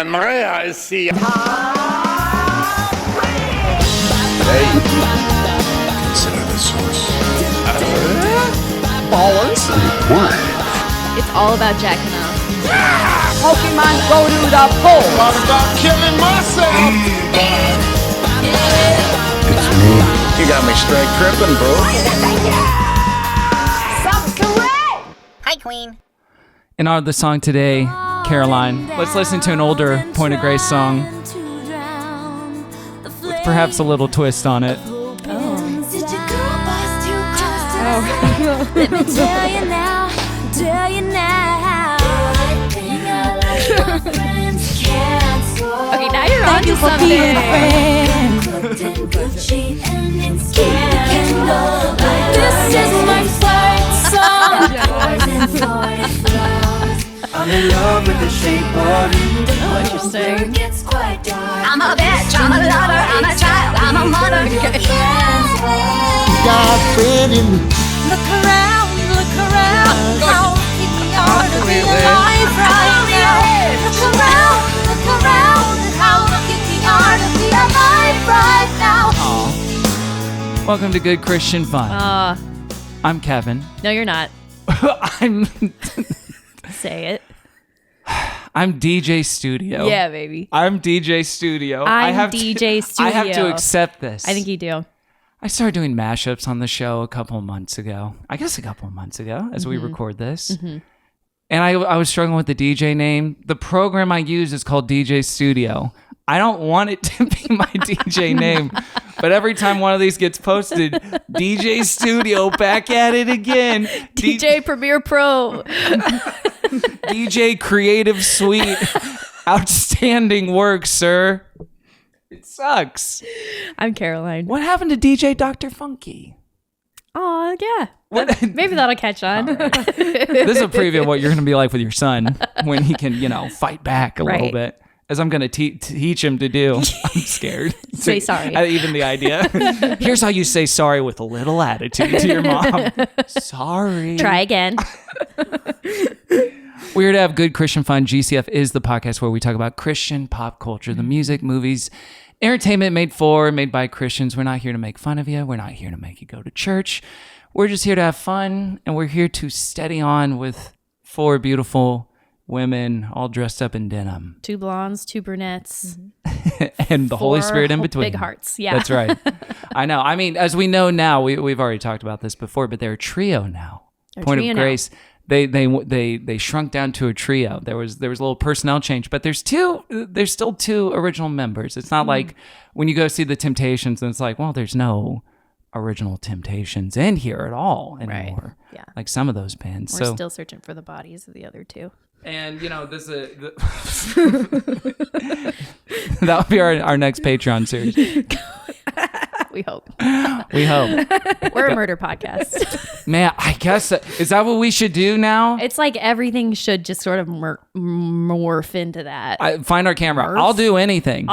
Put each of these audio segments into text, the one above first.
I see. Hey, consider the source. Ballers. It's all about jacking off. Pokemon, go to the pole. Thought about killing myself. it's me. You got me straight tripping, bro. Hi, Queen. In honor of the song today, Caroline, let's listen to an older Point of Grace song with perhaps a little twist on it. Let me tell you now, Okay, now you're on to something. This is my fight song. I'm in love with the shape of you. Interesting. I'm a bitch, I'm a lover, I'm a child, I'm a mother. You got a friend in me. Look around, how lucky we are to be alive right now. Look around, how lucky we are to be alive right now. Aww. Welcome to Good Christian Fun. I'm Kevin. No, you're not. I'm Say it. I'm DJ Studio. Yeah, baby. I'm DJ Studio. I'm DJ Studio. I have to accept this. I think you do. I started doing mashups on the show a couple months ago. I guess a couple of months ago as we record this. Mm-hmm. And I was struggling with the DJ name. The program I use is called DJ Studio. I don't want it to be my DJ name, but every time one of these gets posted, DJ Studio back at it again. DJ Premiere Pro. DJ Creative Suite. Outstanding work, sir. It sucks. I'm Caroline. What happened to DJ Dr. Funky? Oh, yeah. Maybe that'll catch on. Right. This is a preview of what you're going to be like with your son when he can, fight back a little bit. As I'm going to teach him to do. I'm scared. Say sorry. Even the idea. Here's how you say sorry with a little attitude to your mom. Sorry. Try again. We're here to have good Christian fun. GCF is the podcast where we talk about Christian pop culture, the music, movies, entertainment made by Christians. We're not here to make fun of you. We're not here to make you go to church. We're just here to have fun, and we're here to steady on with 4 beautiful women all dressed up in denim. 2 blondes, 2 brunettes. And the Holy Spirit in between. Big hearts, yeah. That's right. I know. I mean, as we know now, we've already talked about this before, but they're a trio now. Point of Grace. They shrunk down to a trio. There was a little personnel change, but there's still 2 original members. It's not like when you go see the Temptations and it's like, well, there's no original Temptations in here at all anymore. Right. Yeah. Like some of those bands. We're still searching for the bodies of the other 2. And this that would be our next Patreon series. We hope. We're a murder podcast. Man, I guess is that what we should do now? It's like everything should just sort of morph into that. Find our camera. I'll do anything.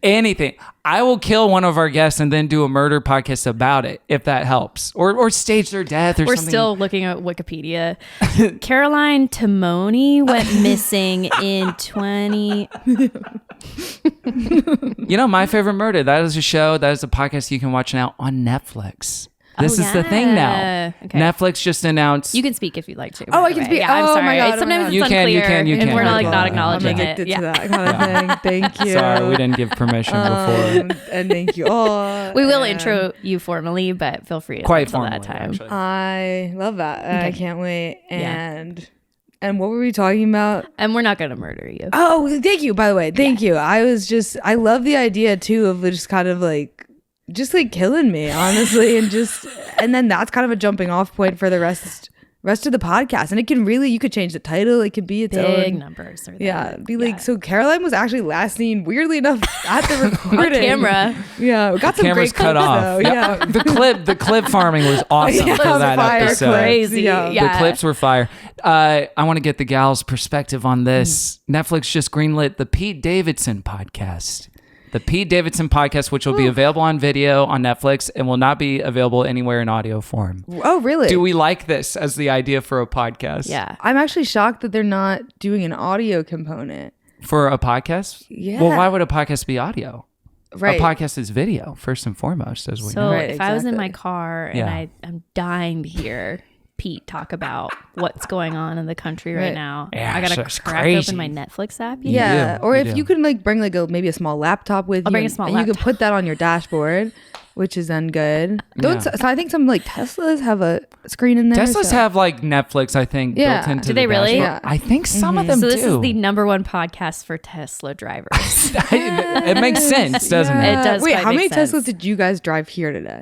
Anything. I will kill one of our guests and then do a murder podcast about it, if that helps. Or stage their death or We're something. We're still looking at Wikipedia. Caroline Timoney went missing in 20... My favorite murder. That is a show. That is a podcast you can watch now on Netflix. This is the thing now. Okay. Netflix just announced. You can speak if you'd like to. Oh, I can speak. Yeah, I'm sorry. My God, Sometimes it's you unclear. You can. And we're not acknowledging I'm addicted to that kind of thing. Thank you. Sorry, we didn't give permission before. And thank you all. We will intro you formally, but feel free to quite until formally, that time. Actually. I love that. Okay. I can't wait. And what were we talking about? And we're not going to murder you. Oh, thank you, by the way. Thank you. I love the idea too of just kind of like killing me, honestly. And then that's kind of a jumping off point for the rest of the podcast. And you could change the title. It could be its big own numbers. So Caroline was actually last seen, weirdly enough, at the recording. On camera. Yeah. We got some camera's great cut clips, off. though. Yeah. The clip farming was awesome for that episode. Crazy. Yeah. The clips were fire. I want to get the gal's perspective on this. Netflix just greenlit the Pete Davidson podcast. The Pete Davidson podcast, which will be available on video on Netflix and will not be available anywhere in audio form. Oh, really? Do we like this as the idea for a podcast? Yeah. I'm actually shocked that they're not doing an audio component. For a podcast? Yeah. Well, why would a podcast be audio? Right. A podcast is video, first and foremost, as we So know. Right, if I was in my exactly. car and Yeah. I'm dying to hear Pete talk about what's going on in the country right Right. now, Yeah, I gotta so it's crack crazy. open my Netflix app. Yeah. do, Or you if do. you could like bring like maybe a small laptop with I'll you, bring a and- small and you could laptop. put that on your dashboard, which is then good. Yeah. So I think some like Teslas have a screen in there. Teslas so- have like Netflix, I think, Yeah. built into Do the they really? dashboard. Yeah. I think some of them So do. this is the number one podcast for Tesla drivers. It makes sense, doesn't it? It does Wait, quite how many make sense. Teslas did you guys drive here today?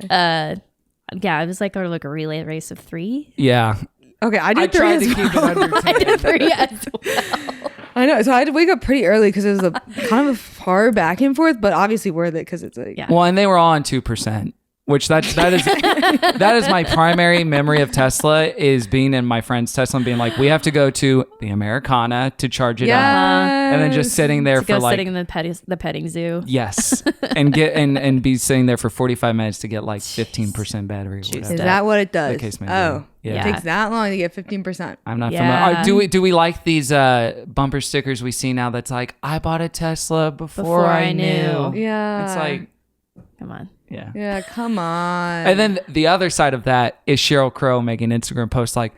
Yeah, it was like a relay race of 3. Yeah. Okay, I I did 3 tried as to well. keep it under 10. I did 3 as well. I know. So I had to wake up pretty early because it was a kind of a far back and forth, but obviously worth it because it's like Yeah. Well, and they were all on 2%, which that is that is my primary memory of Tesla, is being in my friend's Tesla and being like, we have to go to the Americana to charge it up, and then just sitting there To for go like sitting in the petting zoo. yes, and get and be sitting there for 45 minutes to get like 15% battery. Or Is whatever. that what it does? The case may be. Oh, Yeah. it takes that long to get 15%. I'm not Yeah. familiar. Do we like these bumper stickers we see now? That's like, I bought a Tesla before I knew. Yeah. It's like, Come on. yeah. Yeah, come on. And then the other side of that is Sheryl Crow making Instagram posts like,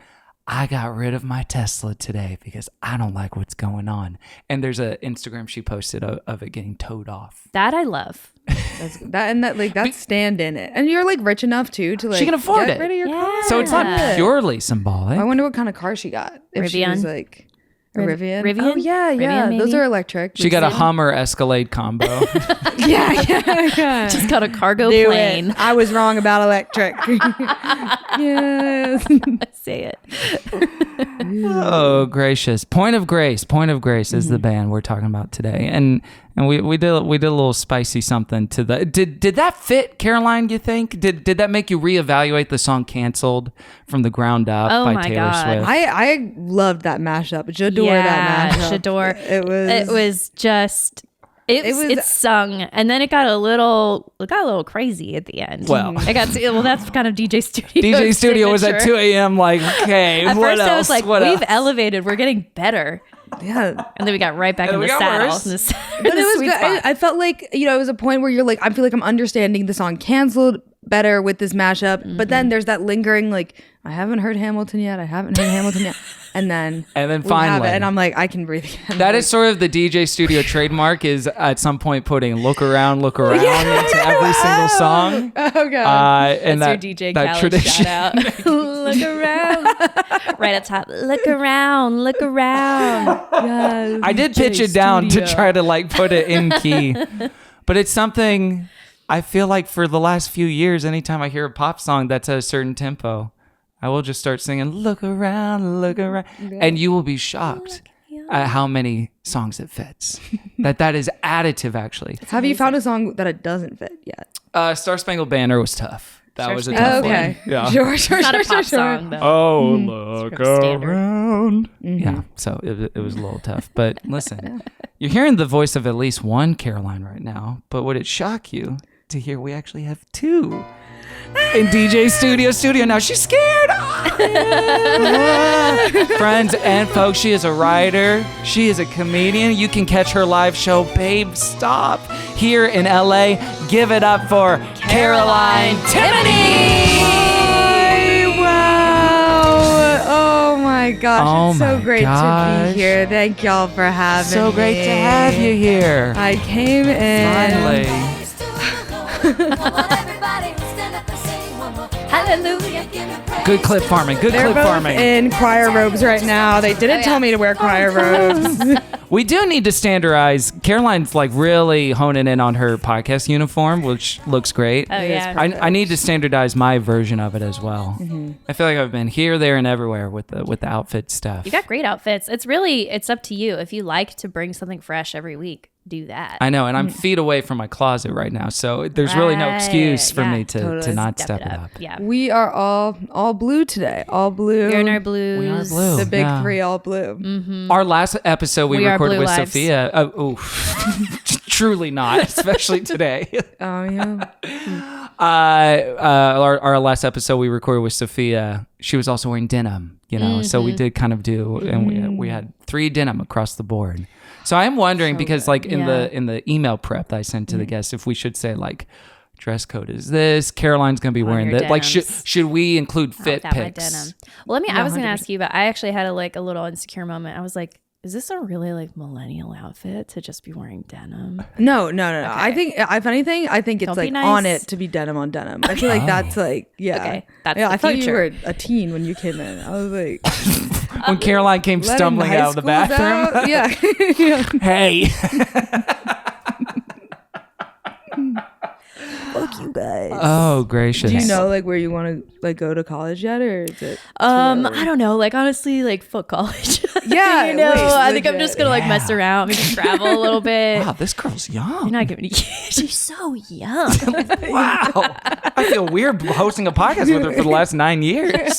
I got rid of my Tesla today because I don't like what's going on. And there's a Instagram she posted of it getting towed off. That I love. That's stand in it. And you're like rich enough too to like She can afford get it. rid of your Yeah. car. So it's not Yeah. purely symbolic. I wonder what kind of car she got. If she was Rivian? like a Rivian. Rivian? Oh yeah, yeah. Rivian, Those maybe? are electric. She got a Hummer Escalade combo. yeah. Just got a cargo Do plane. it. I was wrong about electric. Yes. Say it. Oh, gracious. Point of Grace. Point of Grace is the band we're talking about today. And we did a little spicy something to the did that fit, Caroline, you think? Did that make you reevaluate the song Canceled from the ground up Oh by my Taylor God. Swift? I loved that mashup. J'adore that mashup. J'adore. It was just it sung, and then it got a little crazy at the end. Well. it got that's kind of DJ Studio. DJ Studio was at 2 a.m. like, okay, At what first, else? I was like, What we've else? elevated. We're getting better. yeah. And then we got right back And in we the got saddle. worse. In the, But in the it was sweet good. spot. I felt like, it was a point where you're like, I feel like I'm understanding the song Canceled better with this mashup. But Mm-hmm. then there's that lingering, like, I haven't heard Hamilton yet. And then And then we have finally. it, and I'm like, I can breathe again. That is sort of the DJ Studio trademark, is at some point putting look around into every single song. Oh god. And That's that, your DJ that Khaled tradition. shout out. Look around. Right at top. Look around. Look around. Yes. I did pitch it down to try to like put it in key, but it's something I feel like for the last few years, anytime I hear a pop song that's at a certain tempo, I will just start singing look around, and you will be shocked at how many songs it fits. that is additive, actually. Have you found a song that it doesn't fit yet? Star Spangled Banner was tough. That was a Star tough Spangled one. Okay. Yeah. Sure. Not a pop song though. Oh, look It's standard. around. Yeah, so it was a little tough. But listen, you're hearing the voice of at least one Caroline right now, but would it shock you to hear we actually have 2 in DJ Studio? Now she's scared. Friends and folks, she is a writer. She is a comedian. You can catch her live show, Babe Stop, here in LA. Give it up for Caroline Timoney. Wow. Oh my gosh. Oh it's so my great to gosh. be here. Thank y'all for having me. So great to have you here. I came in. Finally. Hallelujah. Good clip farming. Good They're clip both farming. in choir robes right now. They didn't tell me to wear choir robes. We do need to standardize. Caroline's like really honing in on her podcast uniform, which looks great. Oh yeah. I need to standardize my version of it as well. I feel like I've been here, there, and everywhere with the outfit stuff. You got great outfits. It's up to you. If you like to bring something fresh every week, do that. I know, and I'm feet away from my closet right now, so there's really no excuse for Right, me to totally. not step it up. Yeah. We are all blue today. All blue. We're in our blues. We are blue. The big Yeah. 3 all blue. Our last episode we We are recorded blue with lives. Sophia. Truly not, especially today. Oh yeah. Our last episode we recorded with Sophia, she was also wearing denim, so we did kind of do, and we had 3 denim across the board. So I am wondering because like in Yeah. the email prep that I sent to the guests, if we should say like dress code is this, Caroline's going to be wearing your that. Like denims. should we include fit Without my pics? denim. Well, I was going to ask you, but I actually had a little insecure moment. I was like, is this a really like millennial outfit to just be wearing denim? No. I think if anything, I think it's Don't be like nice. on it to be denim on denim. I feel like that's like Okay, that's yeah. the I thought you were future. a teen when you came in. I was like When Caroline came letting stumbling high out of the schools bathroom. out. Yeah. Yeah. Hey. Fuck you guys. Oh, gracious. Do you know like where you want to like go to college yet, or is it? I don't know. Like honestly, like fuck college. Yeah, you know, wait, I think I'm legit. just gonna like mess around, maybe travel a little bit. Wow, this girl's young. You're not giving. She's so young. Wow. I feel weird hosting a podcast with her for the last 9 years.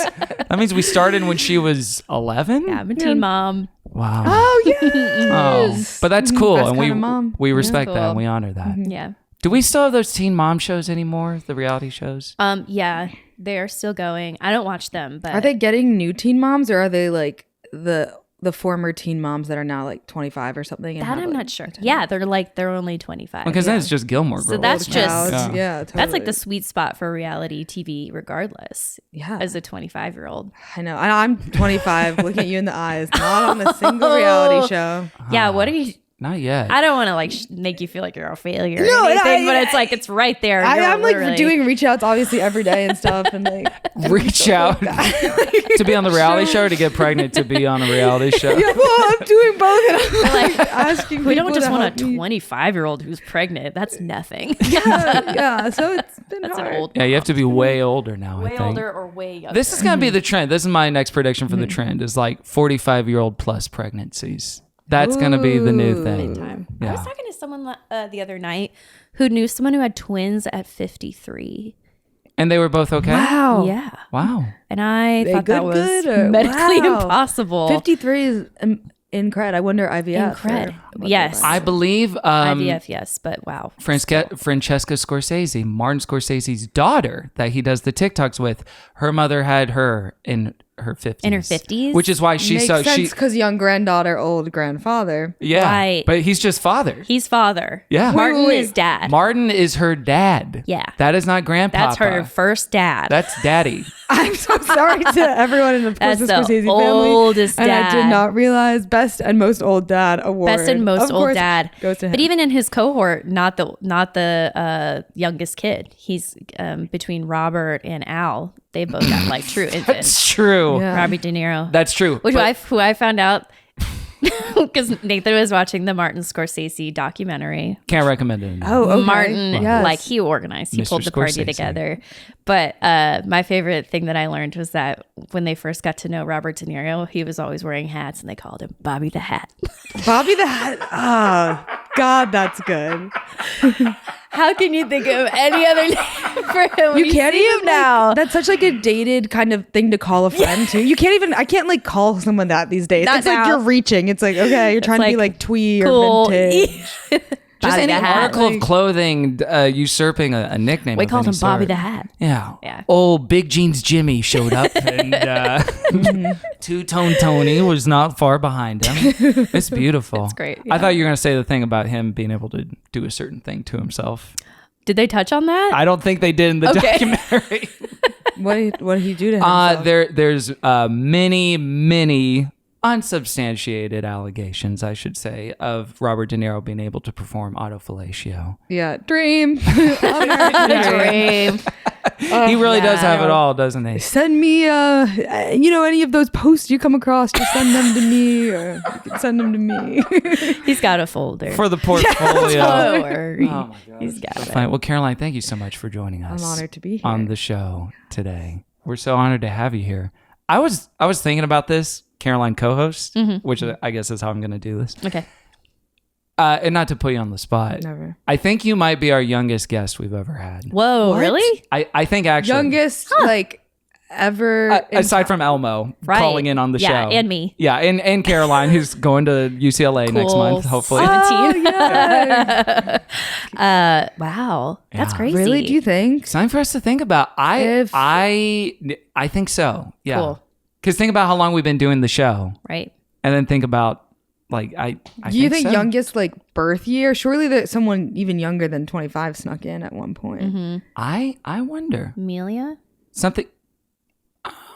That means we started when she was 11? Yeah, I'm a teen mom. Wow. Oh yeah. Oh, but that's cool. Best And kind of mom. we respect that Cool. and we honor that. Yeah. Do we still have those teen mom shows anymore? The reality shows? Yeah, they are still going. I don't watch them, but Are they getting new teen moms, or are they like the former teen moms that are now like 25 or something? and that have, I'm like, not sure. Yeah, they're only 25. Because then it's just Gilmore Girls. So that's now. just- Now it's- yeah, That's like totally. the sweet spot for reality TV, regardless. Yeah. As a 25-year-old. I know. And I'm 25, looking at you in the eyes, not on a single reality show. Yeah. What are you? Not yet. I don't want to like make you feel like you're a failure or No, anything, and but it's like it's right there. You're I'm like literally- doing reach outs obviously every day and stuff, and like Reach out to be on the reality show or to get pregnant to be on a reality show. yeah, well, I'm doing both. And I'm like asking. We don't people just to want a help me. 25-year-old who's pregnant. That's nothing. Yeah, so it's been That's hard. an old. Yeah, you have to be way older now, I way think. older or way younger. This is going to be the trend. This is my next prediction for the trend is like 45-year-old plus pregnancies. That's going to be the new thing. time. Yeah. I was talking to someone the other night who knew someone who had twins at 53. And they were both okay? Wow. Yeah. Wow. And I They thought that good, was good, or- medically wow. impossible. 53 is incred. I wonder IVF. Incred. or what Yes. I believe IVF, yes, but wow. Francesca Scorsese, Martin Scorsese's daughter that he does the TikToks with, her mother had her in her 50s. In her 50s? Which is why she's Makes so sense because young granddaughter, old grandfather. yeah. Right. But he's just father. He's father. Yeah. Martin Wait. is dad. Martin is her dad. Yeah. That is not grandpa. That's her first dad. That's daddy. I'm so sorry to everyone in the That's the Scorsese family. oldest And I did dad. not realize best and most old dad award. Best and most Of old course, dad. goes to him. But even in his cohort, not the youngest kid. He's between Robert and Al. They both got like true infants. That's true. Yeah. Robert De Niro. That's true. Which But- who I found out because Nathan was watching the Martin Scorsese documentary. Can't recommend it enough. Oh, okay. Martin, Yes. like he organized, he Mr. pulled the party Scorsese. together. But my favorite thing that I learned was that when they first got to know Robert De Niro, he was always wearing hats, and they called him Bobby the Hat. Bobby the Hat. Oh, God, that's good. How can you think of any other name for him? When You can't see even him now. That's such like a dated kind of thing to call a friend too. You can't even. I can't like call someone that these days. Not It's like now. you're reaching. It's like okay, you're trying to be like like twee cool. or vintage. Just Bobby any the Hat. article of clothing usurping a nickname. We of called any him Bobby sort. the Hat. Yeah. Yeah. Old Big Jeans Jimmy showed up and Two-Tone Tony was not far behind him. It's beautiful. It's great, I thought you were going to say the thing about him being able to do a certain thing to himself. Did they touch on that? I don't think they did in the Okay. documentary. What did he do to himself? There's many unsubstantiated allegations, I should say, of Robert De Niro being able to perform autofellatio. Yeah, dream. Dream. He really does have it all, doesn't he? Send me, any of those posts you come across. Just send them to me, or you can send them to me. He's got a folder. For the portfolio. Don't worry. Oh my God. He's got it. Fine. Well, Caroline, thank you so much for joining us. I'm honored to be here. on the show today. We're so honored to have you here. I was thinking about this, Caroline co-host, which I guess is how I'm going to do this. Okay. And not to put you on the spot. Never. I think you might be our youngest guest we've ever had. Whoa, What? really? I think actually Youngest, like ever. aside from Elmo Right. calling in on the Yeah, show. and me. Yeah, and Caroline who's going to UCLA next Cool. month, hopefully. 17. yeah. Wow. That's Yeah. crazy. Really? Do you think? Something for us to think about. I think so. Yeah. Cool. Because think about how long we've been doing the show, Right. and then think about Like I Do you think so. youngest like birth year? Surely that someone even younger than 25 snuck in at one point. I wonder Amelia? something.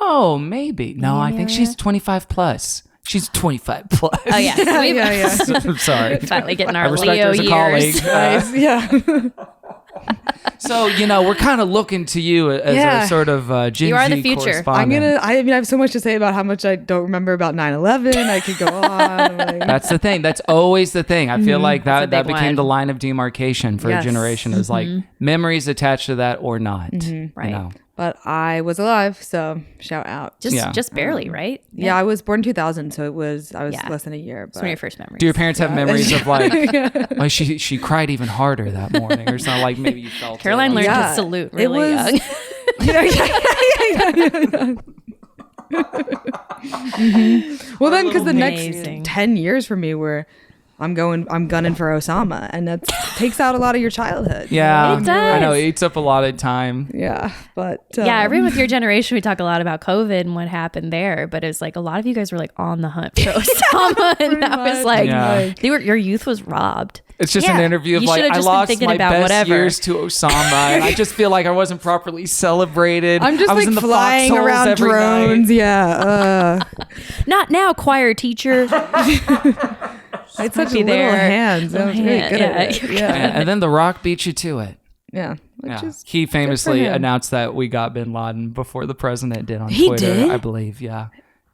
Oh, maybe. No, I think she's Amelia? 25 plus. She's 25 plus. Oh, yeah. Yeah. I'm sorry. Finally getting I our respect Leo her as a years. colleague. Nice. Yeah. So, we're kind of looking to you as Yeah. a sort of Gen You are Z the future. correspondent. I have so much to say about how much I don't remember about 9/11. I could go on. Like, That's the thing. That's always the thing. I feel like That's a that big became one. the line of demarcation for Yes. a generation. It was like memories attached to that or not. Right. but I was alive, so shout out. Just barely, right? Yeah, I was born 2000, so I was Yeah. less than a year. It's But one of your first memories. Do your parents have memories of like, oh, she cried even harder that morning, or something like maybe you felt Caroline it. learned Yeah. to salute It really was- young. Well, then because the Amazing. next 10 years for me were I'm gunning for Osama, and that takes out a lot of your childhood. Yeah, It I know does. it eats up a lot of time. Yeah, but Yeah, everyone with your generation, we talk a lot about COVID and what happened there, but it's like a lot of you guys were like on the hunt for Osama, and I was much. like, Yeah. your youth was robbed. It's just Yeah. an interview of You like should've I just been lost thinking my about best whatever. years to Osama, and I just feel like I wasn't properly celebrated. I'm just I was like in the flying foxholes around every night. drones. Yeah, Not now, choir teacher. I had such be little there. hands. I was really hand, good at it. yeah. Yeah, And then The Rock beat you to it. yeah. Which Yeah. is He famously him. announced that we got Bin Laden before the president did on He Twitter. did? I believe. Yeah.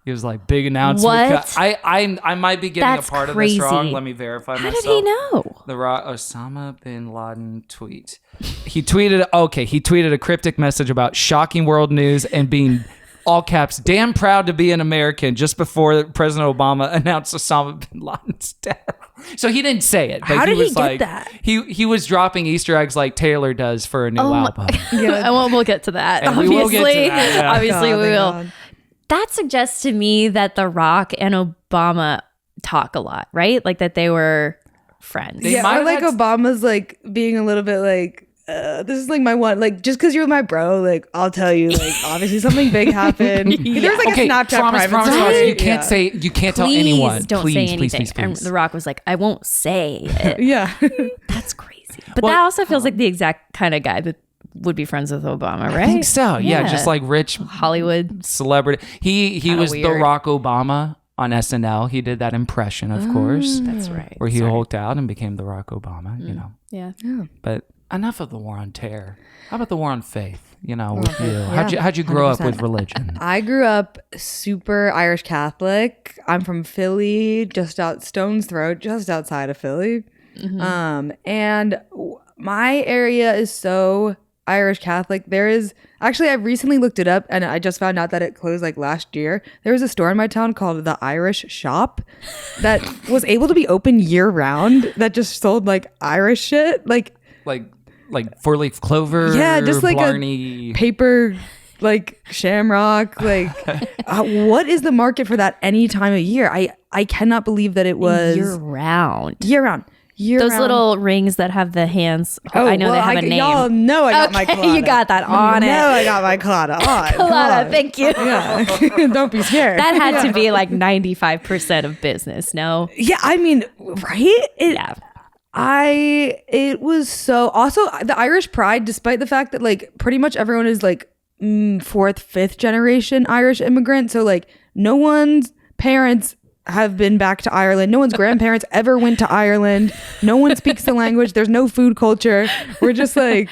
He was like, big announcement. What? I might be getting That's a part crazy. of this wrong. Let me verify How myself. did he know? The Osama bin Laden tweet. He tweeted a cryptic message about shocking world news and being all caps damn proud to be an American just before President Obama announced Osama bin Laden's death. So he didn't say it, but How he did he was get like that? he was dropping Easter eggs like Taylor does for a new album. We'll get to that. And we obviously, will get to that, yeah. obviously God, we thank will. God. That suggests to me that The Rock and Obama talk a lot, right? Like that they were friends. They Yeah, might or have like had- Obama's like being a little bit like, this is like my one, like just because you're my bro, like I'll tell you, like obviously something big happened. There's like Okay, a Snapchat promise, private promise. story. You can't Yeah. say, you can't tell Please anyone. don't please, say please, anything. please, And please. The Rock was like, I won't say it. Yeah. That's crazy. But Well, that also feels like the exact kind of guy that would be friends with Obama, right? I think so. Yeah, just like rich Hollywood. celebrity. He Kinda was the weird. Rock Obama on SNL. He did that impression, of course, That's right. where he hulked out and became the Rock Obama. You know, Yeah. but enough of the war on terror. How about the war on faith? You know, with you. How'd you grow up with religion? I grew up super Irish Catholic. I'm from Philly, just out Stone's Throw, just outside of Philly. And my area is so Irish Catholic. There is actually, I recently looked it up and I just found out that it closed like last year. There was a store in my town called the Irish Shop that was able to be open year round that just sold like Irish shit. Like Like 4-leaf clover. Yeah, just like Blarney. a paper, like shamrock. Like, what is the market for that any time of year? I cannot believe that it was Year round. year round. Those little rings that have the hands. Oh, I know well, they have a name. Y'all know I got my Okay, colada. you got that on You it. know I got my colada on. Come Colada, on. thank you. Yeah. Don't be scared. That had to be like 95% of business, no? Yeah, I mean, right? Yeah. It was so also the Irish pride, despite the fact that like pretty much everyone is like fourth, fifth generation Irish immigrant. So like no one's parents have been back to Ireland. No one's grandparents ever went to Ireland. No one speaks the language. There's no food culture. We're just like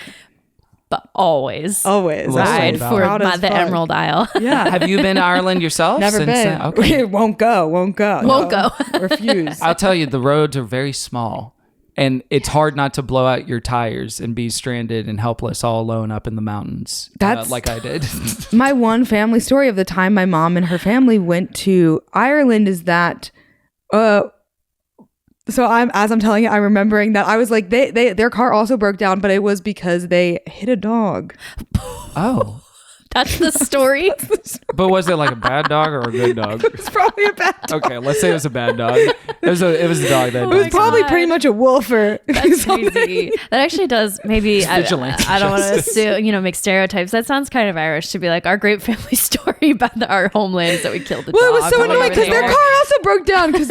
But always always ride proud for Proud as the fuck. Emerald Isle. Yeah. Have you been to Ireland yourself? Never since been. then? Okay. Won't go. Won't No. go. Refuse. I'll tell you, the roads are very small, and it's hard not to blow out your tires and be stranded and helpless all alone up in the mountains. That's- like I did. My one family story of the time my mom and her family went to Ireland is that so I'm telling you, I'm remembering that I was like their car also broke down, but it was because they hit a dog. Oh, That's the story. But was it like a bad dog or a good dog? It's probably a bad dog. Okay, let's say it was a bad dog. It was a dog that. It was probably pretty much a wolf or That's something. crazy. That actually does maybe. I vigilante don't want to justice. assume, make stereotypes. That sounds kind of Irish to be like our great family story about our homelands that we killed the Well, dog. it was so Like, annoying because their over car there. also broke down because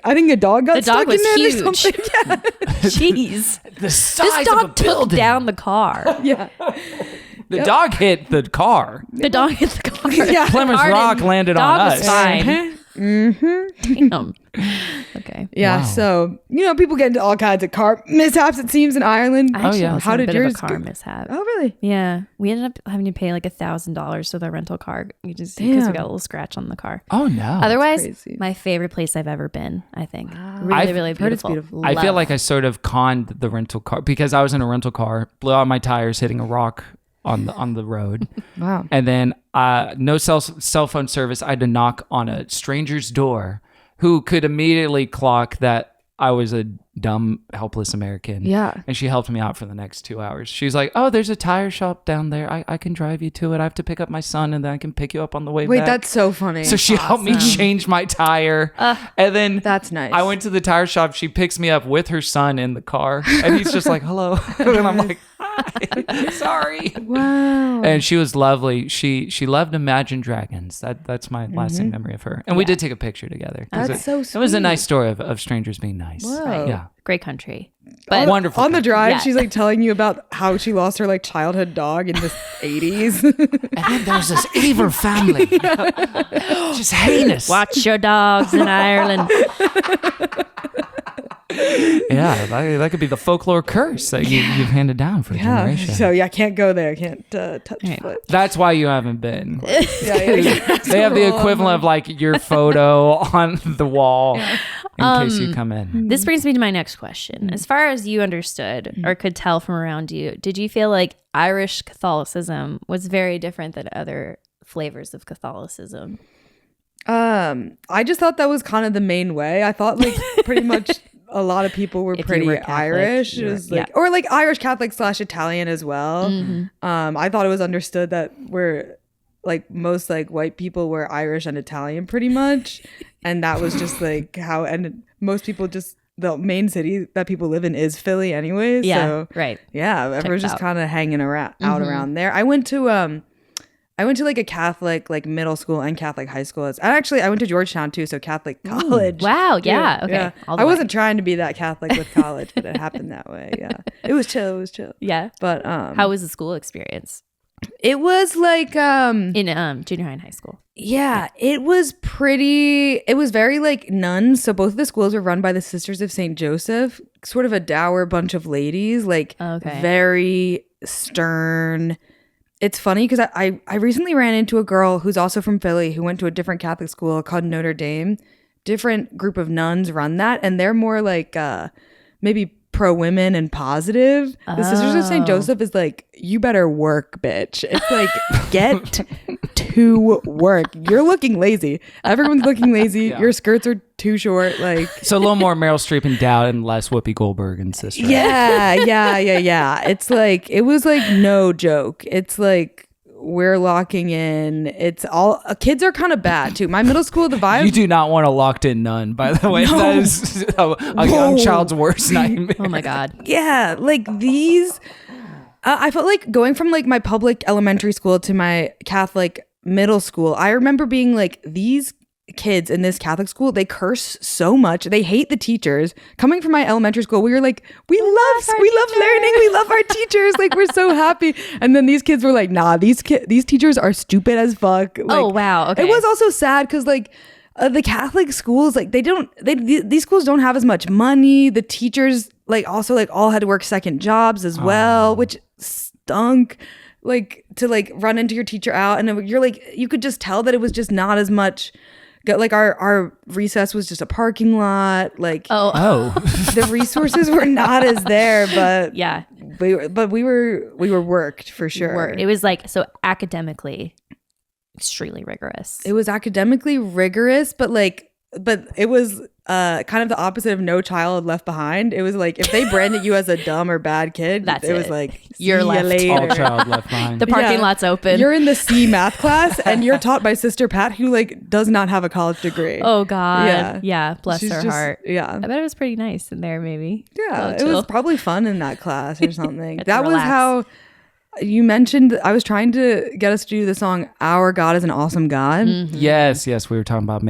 I think a dog got The stuck dog was in it huge. or something. Yeah. Jeez, the size this of a dog took building. down the car. Yeah. The dog hit the car. The dog hit the car. Yeah. Plymouth Car Rock didn't- landed dog on was us. fine. Damn. Okay. Yeah, Wow. so people get into all kinds of car mishaps. It seems in Ireland. I actually yeah. was How in a did bit of yours a car go? mishap? Oh, really? Yeah, we ended up having to pay like $1,000 for the rental car. Because we got a little scratch on the car. Oh no. Otherwise, crazy. my favorite place I've ever been. I think really, I've really heard it's beautiful. beautiful. I feel Love. like I sort of conned the rental car because I was in a rental car, blew out my tires hitting a rock on the road. Wow. And then no cell phone service. I had to knock on a stranger's door who could immediately clock that I was a dumb, helpless American. Yeah. And she helped me out for the next 2 hours. She's like, oh, there's a tire shop down there. I can drive you to it. I have to pick up my son and then I can pick you up on the way Wait, back. that's so funny. So she helped me change my tire. And then That's nice. I went to the tire shop. She picks me up with her son in the car. And he's just like, hello. And I'm like, hi, sorry. Wow. And she was lovely. She loved Imagine Dragons. That's my lasting memory of her. And we did take a picture together. 'cause That's it, so It was a sweet. nice story of strangers being nice. Whoa. Yeah. great country. But Wonderful. On the drive, Yeah. she's like telling you about how she lost her like childhood dog in the 80s. And then there's this evil family. Just heinous. watch your dogs in Ireland. Yeah, that could be the folklore curse that you've handed down for a Yeah. generation. So yeah, can't go there. Can't touch Right. foot. That's why you haven't been. Yeah, yeah. They have the equivalent of like your photo on the wall in case you come in. This brings me to my next question. As far as you understood or could tell from around you, did you feel like Irish Catholicism was very different than other flavors of Catholicism? I just thought that was kind of the main way. I thought like pretty much a lot of people were If you pretty were Catholic, Irish. you It were- was like, yeah. or like Irish Catholic / Italian as well. Mm-hmm. I thought it was understood that we're like most like white people were Irish and Italian pretty much, and that was just like how. And most people just the main city that people live in is Philly, anyways. Yeah, so, right. Yeah, everyone's just out. kind of hanging around out around there. I went to like a Catholic like middle school and Catholic high school. I went to Georgetown too, so Catholic college. Wow, yeah, okay, all the I way. wasn't trying to be that Catholic with college, but it happened that way. Yeah, it was chill. Yeah. But How was the school experience it was like in junior high and high school? yeah, it was pretty. It was very like nuns. So both of the schools were run by the Sisters of St. Joseph, sort of a dour bunch of ladies, like Okay. very stern. It's funny because I recently ran into a girl who's also from Philly who went to a different Catholic school called Notre Dame. Different group of nuns run that, and they're more like maybe pro women and positive. The Sisters of St. Joseph is like, you better work, bitch. It's like, get to work. You're looking lazy. Everyone's looking lazy. Your skirts are too short. Like, So a little more Meryl Streep and Dowd and less Whoopi Goldberg and Sister. yeah. It's like, it was like no joke. It's like, we're locking in. It's all kids are kind of bad too. My middle school, the vibe. You do not want a locked in nun, by the way. That is a young child's worst nightmare. Oh my God. Yeah, like these. I felt like going from like my public elementary school to my Catholic middle school. I remember being like, these kids in this Catholic school, they curse so much. They hate the teachers. Coming from my elementary school, we were like, we love learning. We love our teachers. Like, we're so happy. And then these kids were like, nah, these teachers are stupid as fuck. Like, Oh, wow. Okay. It was also sad because like the Catholic schools, like these schools don't have as much money. The teachers like also like all had to work second jobs as well, which stunk. Like to like run into your teacher out, and you're like, you could just tell that it was just not as much. Like our recess was just a parking lot. Like Oh. the resources were not as there, but Yeah. we were worked for sure. It was like, so academically extremely rigorous. It was academically rigorous, but it was kind of the opposite of No Child Left Behind. It was like if they branded you as a dumb or bad kid, That's it was it. like You're see ya left. later. All child left behind. The parking lot's open. You're in the C math class and you're taught by Sister Pat, who like does not have a college degree. Oh God. Yeah. Yeah. Bless She's her just- heart. yeah. I bet it was pretty nice in there, maybe. Yeah, Oh, it chill. was probably fun in that class or something. Get to That was relax. how you mentioned. I was trying to get us to do the song "Our God is an Awesome God." Yes, we were talking about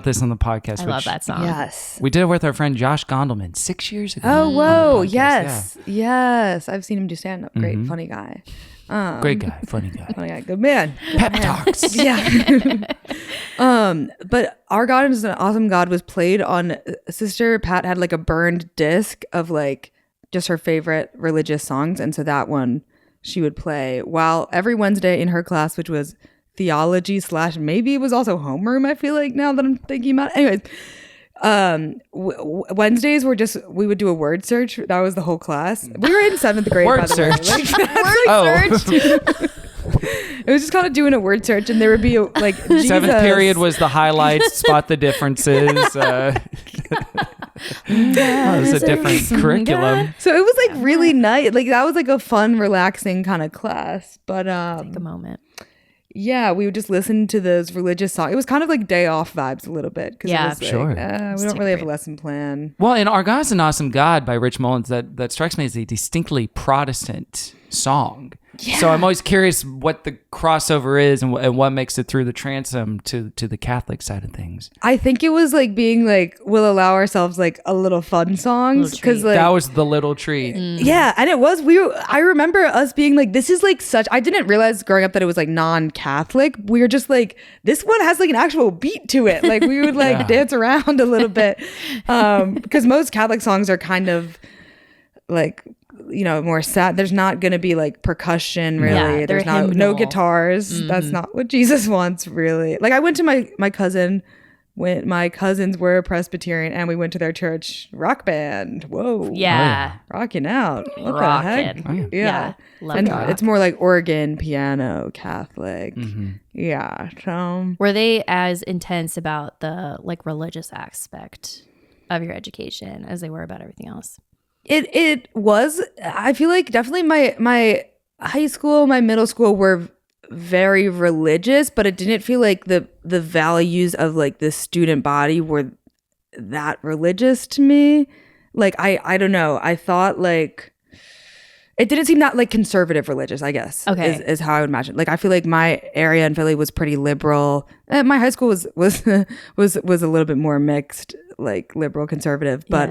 this on the podcast. I love that song. Yes. We did it with our friend Josh Gondelman 6 years ago. Oh, on whoa. the podcast. Yes. Yes. I've seen him do stand up. Great, funny guy. Yeah. Great guy, funny guy. Funny guy. Good man. Pep talks. Yeah. But Our God is an Awesome God was played on Sister Pat had like a burned disc of like just her favorite religious songs. And so that one she would play while every Wednesday in her class, which was theology / maybe it was also homeroom. I feel like now that I'm thinking about it. Anyways, Wednesdays were just we would do a word search. That was the whole class. We were in 7th grade. Word by the way. search. Like, it was just kind of doing a word search, and there would be like Jesus. 7th period was the highlights, spot the differences. It was a different curriculum. So it was like really nice. Like that was like a fun, relaxing kind of class. But Take a moment. yeah, we would just listen to those religious songs. It was kind of like day off vibes a little bit. Yeah, it was like, sure. we don't really have a lesson plan. Well, in Our God's an Awesome God by Rich Mullins, that strikes me as a distinctly Protestant song. Yeah. So I'm always curious what the crossover is and what makes it through the transom to the Catholic side of things. I think it was like being like, we'll allow ourselves like a little fun songs because like That was the little treat. yeah, and it was I remember us being like, this is like such. I didn't realize growing up that it was like non-Catholic. We were just like, this one has like an actual beat to it. Like we would like dance around a little bit because most Catholic songs are kind of like, you know, more sad. There's not going to be like percussion really. Yeah, There's they're no hymnal. guitars. That's not what Jesus wants really. Like I went to my cousin when my cousins were Presbyterian and we went to their church rock band. Whoa. Yeah. Rocking out. What Rockin'. the heck? Yeah. Love And that. it's more like organ, piano, Catholic. Yeah. So Were they as intense about the like religious aspect of your education as they were about everything else? it was, I feel like definitely my high school, my middle school were very religious, but it didn't feel like the values of like the student body were that religious to me. Like I don't know. I thought like it didn't seem that like conservative religious, I guess. Okay. Is how I would imagine. Like I feel like my area in Philly was pretty liberal. My high school was a little bit more mixed, like liberal conservative. But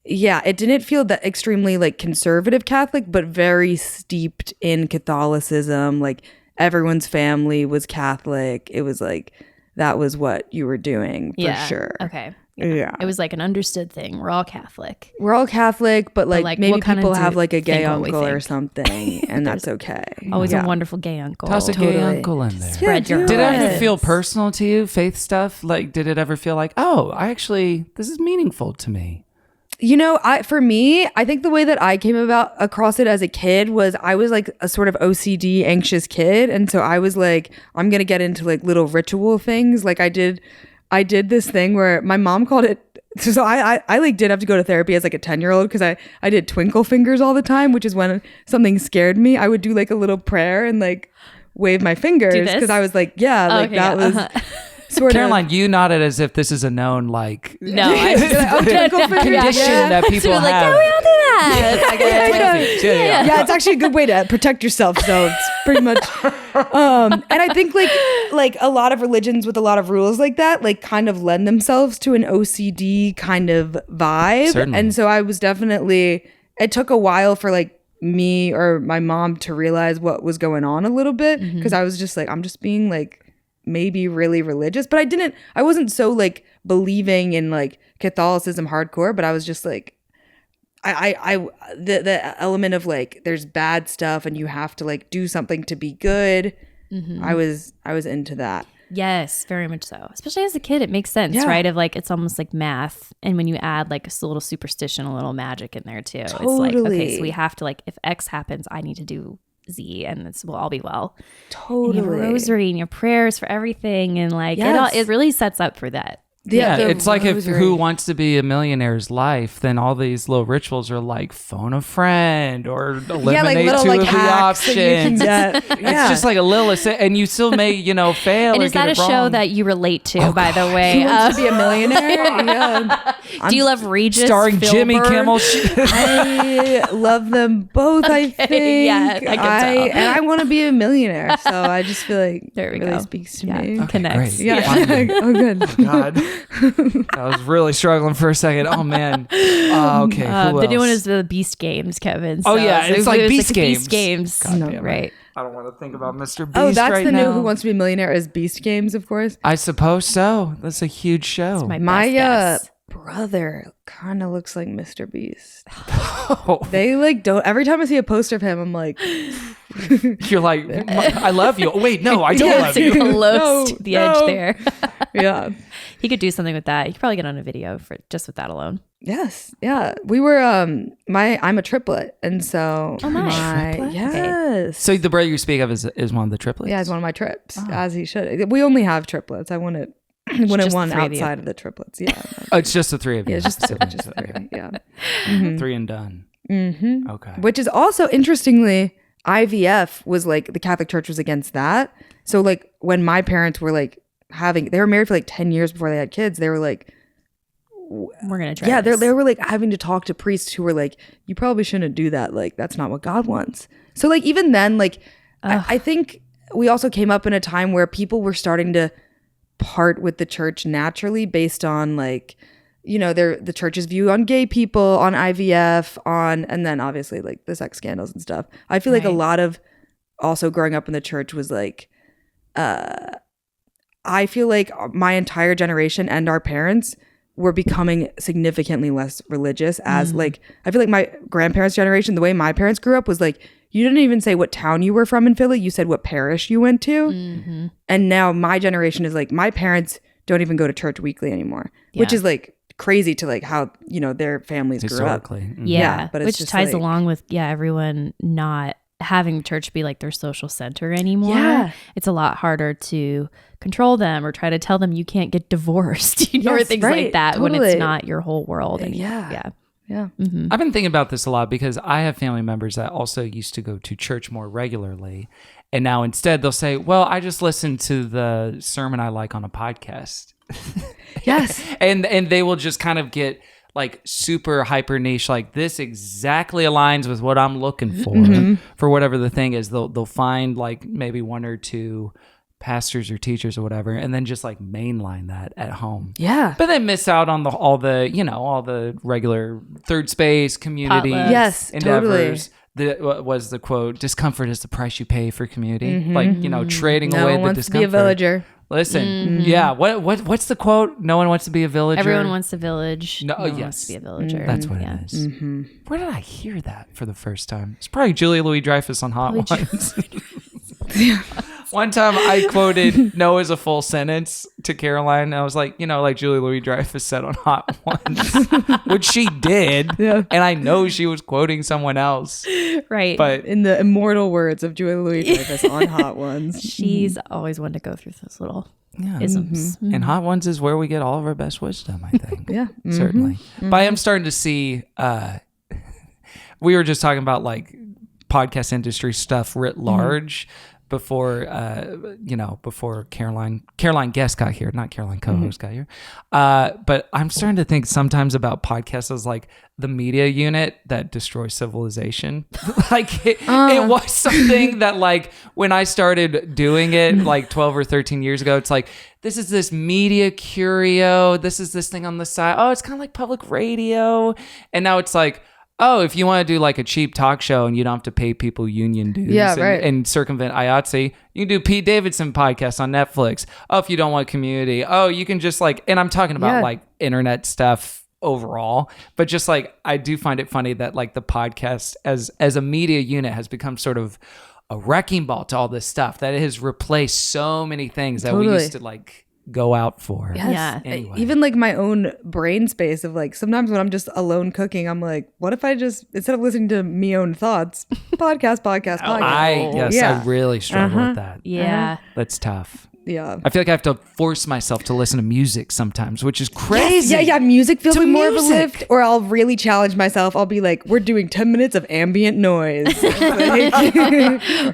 yeah, it didn't feel that extremely like conservative Catholic, but very steeped in Catholicism. Like everyone's family was Catholic. It was like that was what you were doing for sure. Okay. Yeah. It was like an understood thing. We're all Catholic. We're all Catholic, but like, like, maybe what kinda people do have like a gay think what we uncle or think? something, and that's okay. Always Yeah. a wonderful gay uncle. Toss a gay uncle in there. Spread your Did it ever heart. feel personal to you, faith stuff? Like, did it ever feel like, oh, this is meaningful to me? You know, for me, I think the way that I came across it as a kid was I was like a sort of OCD anxious kid. And so I was like, I'm going to get into like little ritual things. Like I did this thing where my mom called it. So I like did have to go to therapy as like a 10-year-old because I did twinkle fingers all the time, which is when something scared me. I would do like a little prayer and like wave my fingers this? because I was like, yeah, like Okay, that yeah, was sort Caroline, you nodded as if this is a known like No, I twinkle fingers, condition yeah. that people like, have. yeah, we all do that. Yeah, it's actually a good way to protect yourself. So it's pretty much, and I think like a lot of religions with a lot of rules like that, like kind of lend themselves to an OCD kind of vibe. Certainly. And so I was definitely, it took a while for like me or my mom to realize what was going on a little bit. Cause I was just like, I'm just being like maybe really religious, but I wasn't so like believing in like Catholicism hardcore, but I was just like, the element of like there's bad stuff and you have to like do something to be good. I was into that. Yes, very much so. Especially as a kid, it makes sense, Yeah. right? Of like it's almost like math, and when you add like a little superstition, a little magic in there too, it's like okay, Totally. so we have to like if X happens, I need to do Z, and this will all be well. Totally. And you have a rosary and your prayers for everything, and like Yes. it really sets up for that. Yeah, the it's like if rosary. Who Wants to Be a Millionaire's life, then all these little rituals are like phone a friend or eliminate little, two like, of the hacks that you can options. get. It's Yeah. just like a little, and you still may, fail. And or is get that a it show wrong. that you relate to, by the way? Who Wants to Be a Millionaire? Yeah. Do you love Regis? starring Jimmy Philbin? Kimmel? I love them both. I think. yeah, I can tell. And I want to be a millionaire, so I just feel like There we it really go. speaks to Yeah. me. Okay, Connects. great. Yeah. Finally. Oh, good. God, I was really struggling for a second. Oh man. Okay. Who The new one else? is the Beast Games, Kevin. Oh, yeah, it's like Beast Beast Games. Games. God damn it. Right. I don't want to think about Mr. Beast Oh, that's right the now. new Who Wants to Be a Millionaire is Beast Games, of course. I suppose so. That's a huge show. That's my My best guess. brother kind of looks like Mr. Beast. Oh, They like don't. Every time I see a poster of him, I'm like, you're like, I love you. Oh, wait, no, I don't Yeah, love so you. close No, to the no. edge there. yeah. He could do something with that. He could probably get on a video for just with that alone. Yes, yeah. We were I'm a triplet, and so Oh, nice. Triplet? yes. So the brother you speak of is one of the triplets? Yeah, it's one of my trips, as he should. We only have triplets. I wouldn't just one the three of you. outside of the triplets. Yeah, Oh, it's just the three of you. yeah, just Siblings. three. Yeah. Three and done. Mm-hmm. Okay. Which is also interestingly, IVF was like the Catholic Church was against that. So like when my parents were like they were married for like 10 years before they had kids. They were like, We're gonna try. yeah, this. they were like having to talk to priests who were like, you probably shouldn't do that. Like that's not what God wants. So like even then, like I think we also came up in a time where people were starting to part with the church naturally based on like, the church's view on gay people, on IVF, and then obviously like the sex scandals and stuff. I feel like a lot of also growing up in the church was like, I feel like my entire generation and our parents were becoming significantly less religious as like, I feel like my grandparents' generation, the way my parents grew up was like, you didn't even say what town you were from in Philly. You said what parish you went to. And now my generation is like, my parents don't even go to church weekly anymore, which is like crazy to like how, their families grew up. Historically. Mhm. Yeah, but it's which just ties like- along with everyone not having church be like their social center anymore. Yeah. It's a lot harder to control them or try to tell them you can't get divorced, or Yes, things right, like that when it's totally. not your whole world. And Yeah. Yeah. I've been thinking about this a lot because I have family members that also used to go to church more regularly. And now instead they'll say, well, I just listened to the sermon I like on a podcast. Yes. and they will just kind of get like super hyper niche, like this exactly aligns with what I'm looking for whatever the thing is. They'll find like maybe one or two pastors or teachers or whatever, and then just like mainline that at home. Yeah. But they miss out on all the regular third space community Potlucks. Yes, endeavors. What was the quote? Discomfort is the price you pay for community. Like, trading No away one the wants to discomfort. be a villager. Listen, yeah. What's the quote? No one wants to be a villager. Everyone wants a village. No, one yes. wants to be a villager. That's what Yeah. it is. Where did I hear that for the first time? It's probably Julia Louis-Dreyfus on Hot Ones. One time I quoted "no" as a full sentence to Caroline. And I was like, like Julia Louis-Dreyfus said on Hot Ones, which she did. Yeah. And I know she was quoting someone else. Right. But In the immortal words of Julia Louis-Dreyfus on Hot Ones. she's always wanted to go through those little yeah. isms. And Hot Ones is where we get all of our best wisdom, I think. Yeah. Certainly. But I am starting to see, we were just talking about like podcast industry stuff writ large before, before Caroline Guest got here, not Caroline co-host got here. But I'm starting to think sometimes about podcasts as like the media unit that destroys civilization. Like it was something that like when I started doing it like 12 or 13 years ago, it's like, this is this media curio. This is this thing on the side. Oh, it's kind of like public radio. And now it's like, oh, if you want to do like a cheap talk show and you don't have to pay people union dues and circumvent IATSE, you can do Pete Davidson podcast on Netflix. Oh, if you don't want community, oh, you can just like, and I'm talking about like internet stuff overall, but just like, I do find it funny that like the podcast as a media unit has become sort of a wrecking ball to all this stuff, that it has replaced so many things that we used to like go out for. Yes. Yeah. Anyway. Even like my own brain space of like, sometimes when I'm just alone cooking, I'm like, what if I just, instead of listening to me own thoughts, podcast. I really struggle with that. Yeah. That's tough. Yeah. I feel like I have to force myself to listen to music sometimes, which is crazy. Yeah. Music feels To like more of a music. lift. Or I'll really challenge myself. I'll be like, we're doing 10 minutes of ambient noise.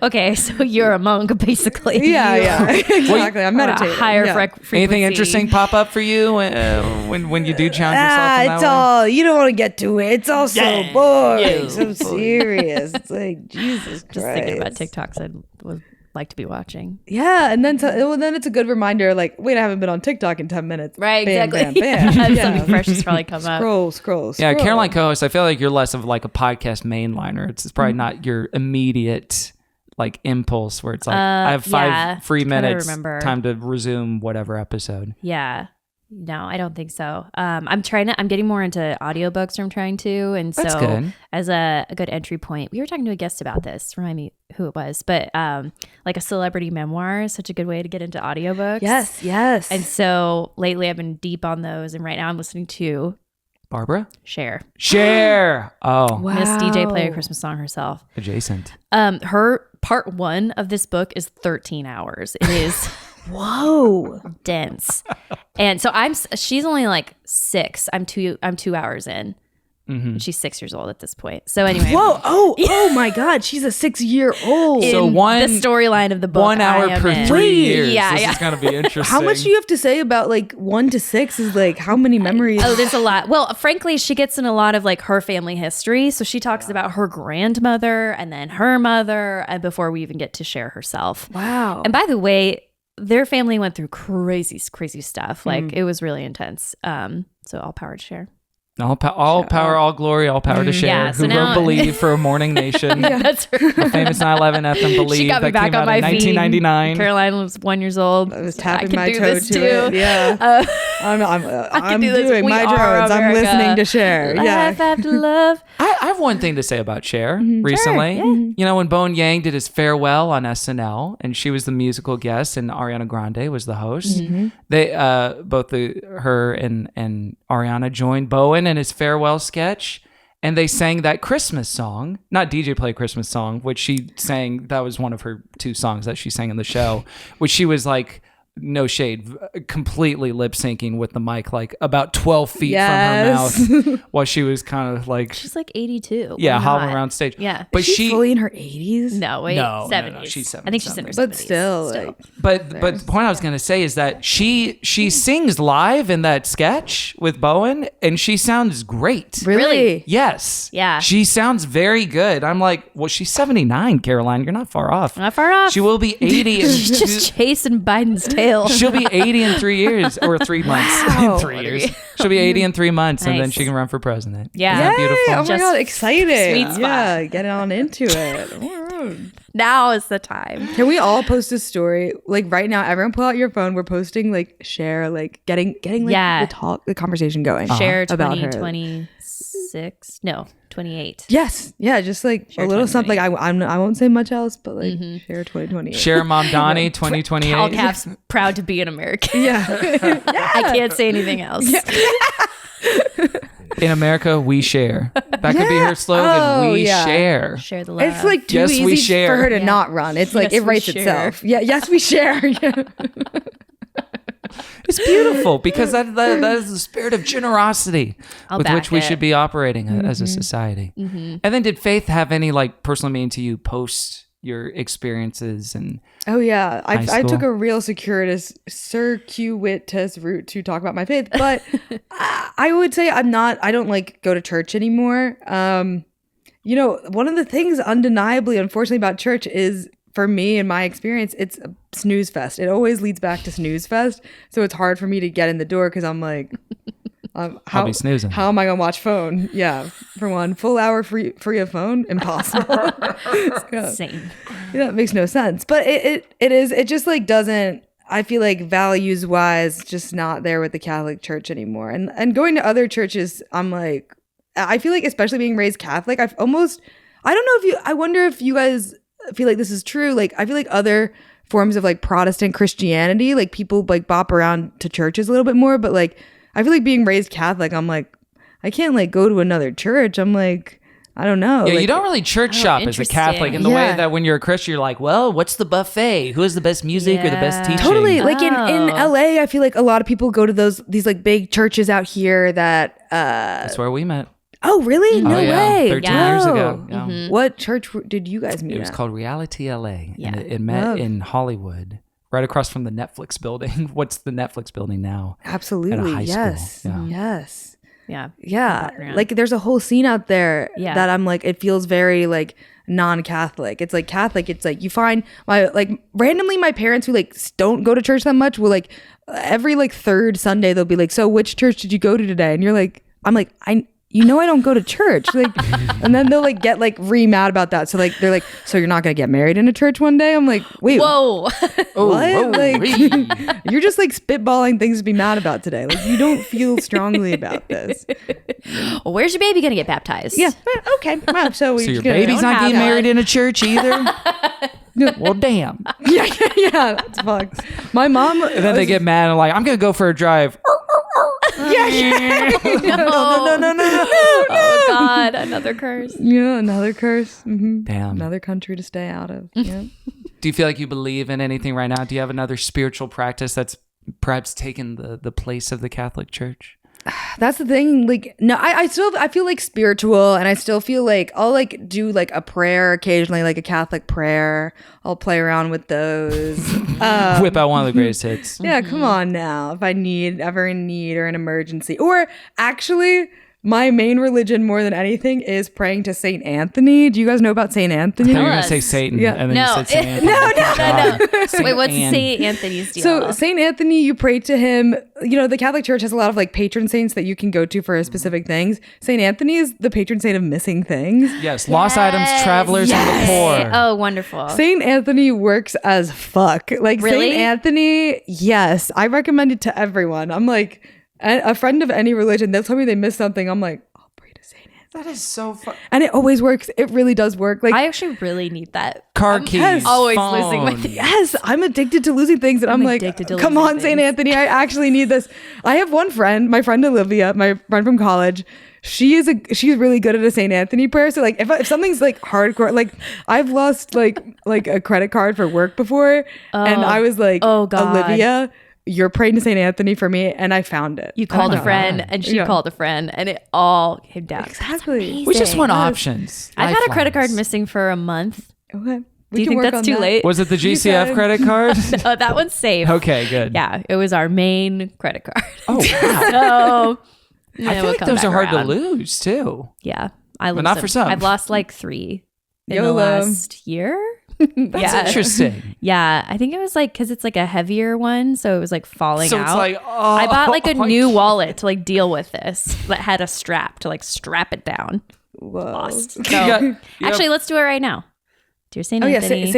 Okay, so you're a monk, basically. Yeah. Exactly. I'm On a meditating. higher yeah. frequency. Anything interesting pop up for you when you do challenge yourself in that It's way? all, you don't want to get to it. It's all so boring, so serious. It's like, Jesus Christ. Just thinking about TikToks I would like to be watching. Yeah, and then then it's a good reminder. Like, wait, I haven't been on TikTok in 10 minutes. Right, Bam, exactly. Bam, bam. Something fresh has probably come up. Scroll. Yeah, Caroline co-host, I feel like you're less of like a podcast mainliner. It's probably Mm-hmm. not your immediate like impulse where it's like I have 5 free trying to minutes, remember. time to resume whatever episode. Yeah. No, I don't think so. I'm getting more into audiobooks. I'm trying to. And so That's good. as a good entry point, we were talking to a guest about this. Remind me who it was, but like a celebrity memoir is such a good way to get into audiobooks. Yes. And so lately I've been deep on those. And right now I'm listening to Barbara? Cher. Oh, Wow. Miss DJ play a Christmas song herself. adjacent. Her part 1 of this book is 13 hours. It is Whoa. dense. And so she's only like 6. I'm 2 hours in. And she's 6 years old at this point. So anyway. Whoa. Oh my God. She's a 6-year-old. In So the storyline of the book. 1 hour I am per in. 3 years. Yeah, this yeah. is gonna be interesting. How much do you have to say about like 1 to 6 is like how many memories? Oh, there's a lot. Well, frankly, she gets in a lot of like her family history. So she talks about her grandmother and then her mother, and before we even get to Cher herself. Wow. And by the way, their family went through crazy stuff. Like it was really intense. So all power to Cher. All power, all glory, all power to Cher, Yeah, so who now- wrote Believe for a Morning Nation. That's her. The famous 9/11 anthem Believe She got me that back came on out my in feet. 1999. Caroline was 1 year old. I was I tapping can my do toe this to too. it. Yeah. I'm do this. doing We my are drones. I'm America. listening to Cher. Laugh Yeah. after love. I have one thing to say about Cher recently. You know, when Bowen Yang did his farewell on SNL, and she was the musical guest, and Ariana Grande was the host. They both her and Ariana joined Bowen in his farewell sketch, and they sang that Christmas song, not DJ Play a Christmas Song, which she sang. That was one of her 2 songs that she sang in the show, which she was like, no shade, completely lip syncing with the mic, like about 12 feet from her mouth, while she was kind of like, She's like 82. yeah, Why hobbling not? around stage. Yeah. but She's she, fully in her 80s. No, wait. No, 70s. she's I think she's in her 70s. But still, like, but the point I was gonna say is that she sings live in that sketch with Bowen, and she sounds great. really? Yes. Yeah. She sounds very good. I'm like, well, she's 79, Caroline. You're not far off. Not far off. She will be 80. She's just chasing Biden's tail. She'll be 80 in 3 years or 3 months. Wow. In 3 years. She'll be 80 in 3 months, and then Nice. she can run for president. Yeah. Isn't that Yay! beautiful? Oh my Just God, exciting. sweet spot. Yeah, get on into it. Now is the time. Can we all post a story? Like right now, everyone pull out your phone. We're posting like Cher, like getting like the conversation going. Share about her. 2026. No, 28. Yes. Yeah, just like Share a little something. 2028. I won't say much else, but like Cher 2028. Cher Mamdani 2028. All caps, proud to be an American. Yeah. I can't say anything else. In America, we share. That could be her slogan. Oh, we yeah. share. Share the love. It's like too Yes, we easy share. for her to Yeah. not run. It's like Yes, it we writes share. itself. Yeah. Yes, we share. Yeah. It's beautiful because that is the spirit of generosity I'll with back which we it. should be operating as a society. And then did Faith have any like personal meaning to you post your experiences? And Oh yeah, I school. took a real circuitous route to talk about my faith, but I would say I don't like go to church anymore. You know, one of the things undeniably, unfortunately, about church is, for me, in my experience, it's a snooze fest. It always leads back to snooze fest, so it's hard for me to get in the door because I'm like, I'll be snoozing. How am I gonna watch phone? Yeah, for one full hour free of phone, impossible. Yeah. Same. Yeah, it makes no sense. But it just like doesn't, I feel like values wise, just not there with the Catholic Church anymore. And going to other churches, I'm like, I feel like, especially being raised Catholic, I wonder if you guys feel like this is true. Like, I feel like other forms of like Protestant Christianity, like people like bop around to churches a little bit more, but like, I feel like being raised Catholic, I'm like, I can't like go to another church. I'm like, I don't know. Yeah, like, you don't really church shop as a Catholic in the way Yeah. that when you're a Christian, you're like, well, what's the buffet? Who has the best music or the best teaching? Totally. Like in Oh. LA, I feel like a lot of people go to these like big churches out here that That's where we met. Oh, really? No Oh, yeah. way. 13 Yeah. years ago. Wow. Yeah. What church did you guys meet It was at? called Reality LA. Yeah. And it met Love. in Hollywood, right across from the Netflix building. What's the Netflix building now? Absolutely. high Yes. school. Yeah. Yes. Yeah. Yeah. Background. Like there's a whole scene out there Yeah. that I'm like, it feels very like non-Catholic. It's like Catholic. It's like you find randomly my parents who like don't go to church that much will like every like third Sunday they'll be like, so which church did you go to today? And you're like, I'm like, I don't go to church. Like, and then they'll like get like mad about that. So like they're like, so you're not gonna get married in a church one day? I'm like, wait, Whoa. what? whoa, Like wee. you're just like spitballing things to be mad about today. Like you don't feel strongly about this. Well, where's your baby going to get baptized? Yeah. Okay. Wow. So, So your baby's not getting married in a church either? Well, damn. Yeah. That's fucked. My mom. And then they get mad and like, I'm going to go for a drive. Yeah. No. Oh, God. Another curse. Yeah. Another curse. Mhm. Damn. Another country to stay out of. Yeah. Do you feel like you believe in anything right now? Do you have another spiritual practice that's perhaps taken the place of the Catholic Church? That's the thing. Like, no, I feel like spiritual, and I still feel like I'll like do like a prayer occasionally, like a Catholic prayer. I'll play around with those. Whip out one of the greatest hits. Yeah, come on now. If I ever in need or an emergency, or actually, my main religion more than anything is praying to Saint Anthony. Do you guys know about Saint Anthony? I thought you were going us. to say Satan, Yeah. and then No. you said Saint Anthony. No. Wait, what's Anne. St. Anthony's deal? So Saint Anthony, you pray to him. You know, the Catholic Church has a lot of like patron saints that you can go to for specific things. Saint Anthony is the patron saint of missing things. Yes, lost items, travelers, and the poor. Oh, wonderful. Saint Anthony works as fuck. Like Really? Saint Anthony, yes, I recommend it to everyone. I'm like a friend of any religion. They'll tell me they missed something. I'm like, I'll pray to Saint Anthony, That is so fun. and it always works. It really does work. Like I actually really need that. Car keys, yes. Always phone. losing my things. yes, I'm addicted to losing things, and I'm like, addicted to come losing on, Saint things. Anthony, I actually need this. I have one friend, my friend Olivia, my friend from college. She's really good at a Saint Anthony prayer. So like if something's like hardcore, like I've lost like a credit card for work before, and I was like, Oh, God. Olivia, you're praying to Saint Anthony for me, and I found it. You called Oh a my friend, God. and she Yeah. called a friend, and it all came down. Exactly. We just want Yes. options. I've had a credit card Lifelines. missing for a month. Okay. Do you think that's too late? Was it the GCF said- credit card? No, that one's safe. Okay, good. Yeah, it was our main credit card. Oh, wow. So I feel like those are hard to lose, too. Yeah, I lose not them. for some. I've lost like 3 in the YOLO. last year. That's Yeah. interesting. Yeah, I think it was like because it's like a heavier one, so it was like falling So out. it's like, oh. I bought like a new wallet to like deal with this that had a strap to like strap it down. Whoa. Lost. So got- you actually, let's do it right now. Dear Saint Oh yeah, Anthony.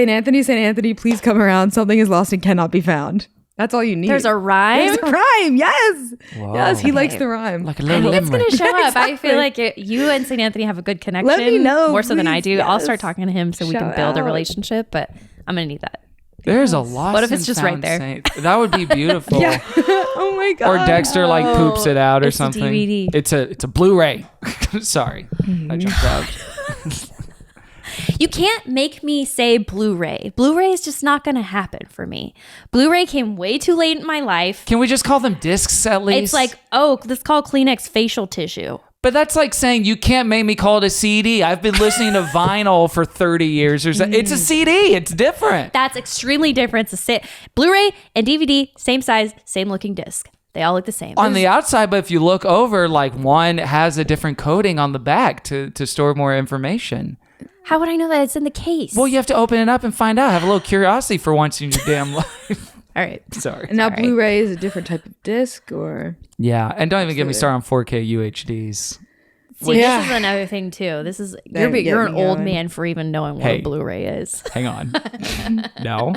Saint Anthony, please come around. Something is lost and cannot be found. That's all you need. There's a rhyme. There's a rhyme. Yes. Whoa. Yes, he likes Okay. the rhyme. Like a I little think it's limerick. gonna show up. I Exactly. feel like you and Saint Anthony have a good connection. Let me know, more so than I please. do. I'll Yes. start talking to him so we can Shout build a out. relationship. But I'm gonna need that. There's a lost What if it's and just right found there? saint. That would be beautiful. Yeah. Oh my god. Or Dexter like poops it out or it's a something. DVD. It's a Blu-ray. Sorry, I jumped out. You can't make me say Blu-ray. Blu-ray is just not gonna happen for me. Blu-ray came way too late in my life. Can we just call them discs at least? It's like, oh, let's call Kleenex facial tissue. But that's like saying you can't make me call it a CD. I've been listening to vinyl for 30 years or so. It's a CD. It's different. That's extremely different. It's Blu-ray and DVD, same size, same looking disc. They all look the same. On the outside, but if you look over, like one has a different coating on the back to store more information. How would I know that it's in the case? Well, you have to open it up and find out. Have a little curiosity for once in your damn life. All right. Sorry. And now Sorry. Blu-ray is a different type of disc, or Yeah, and don't even get me started on 4K UHDs. See, this is another thing too. This is you're Get an me old going. man for even knowing what Hey. a Blu-ray is. Hang on. No.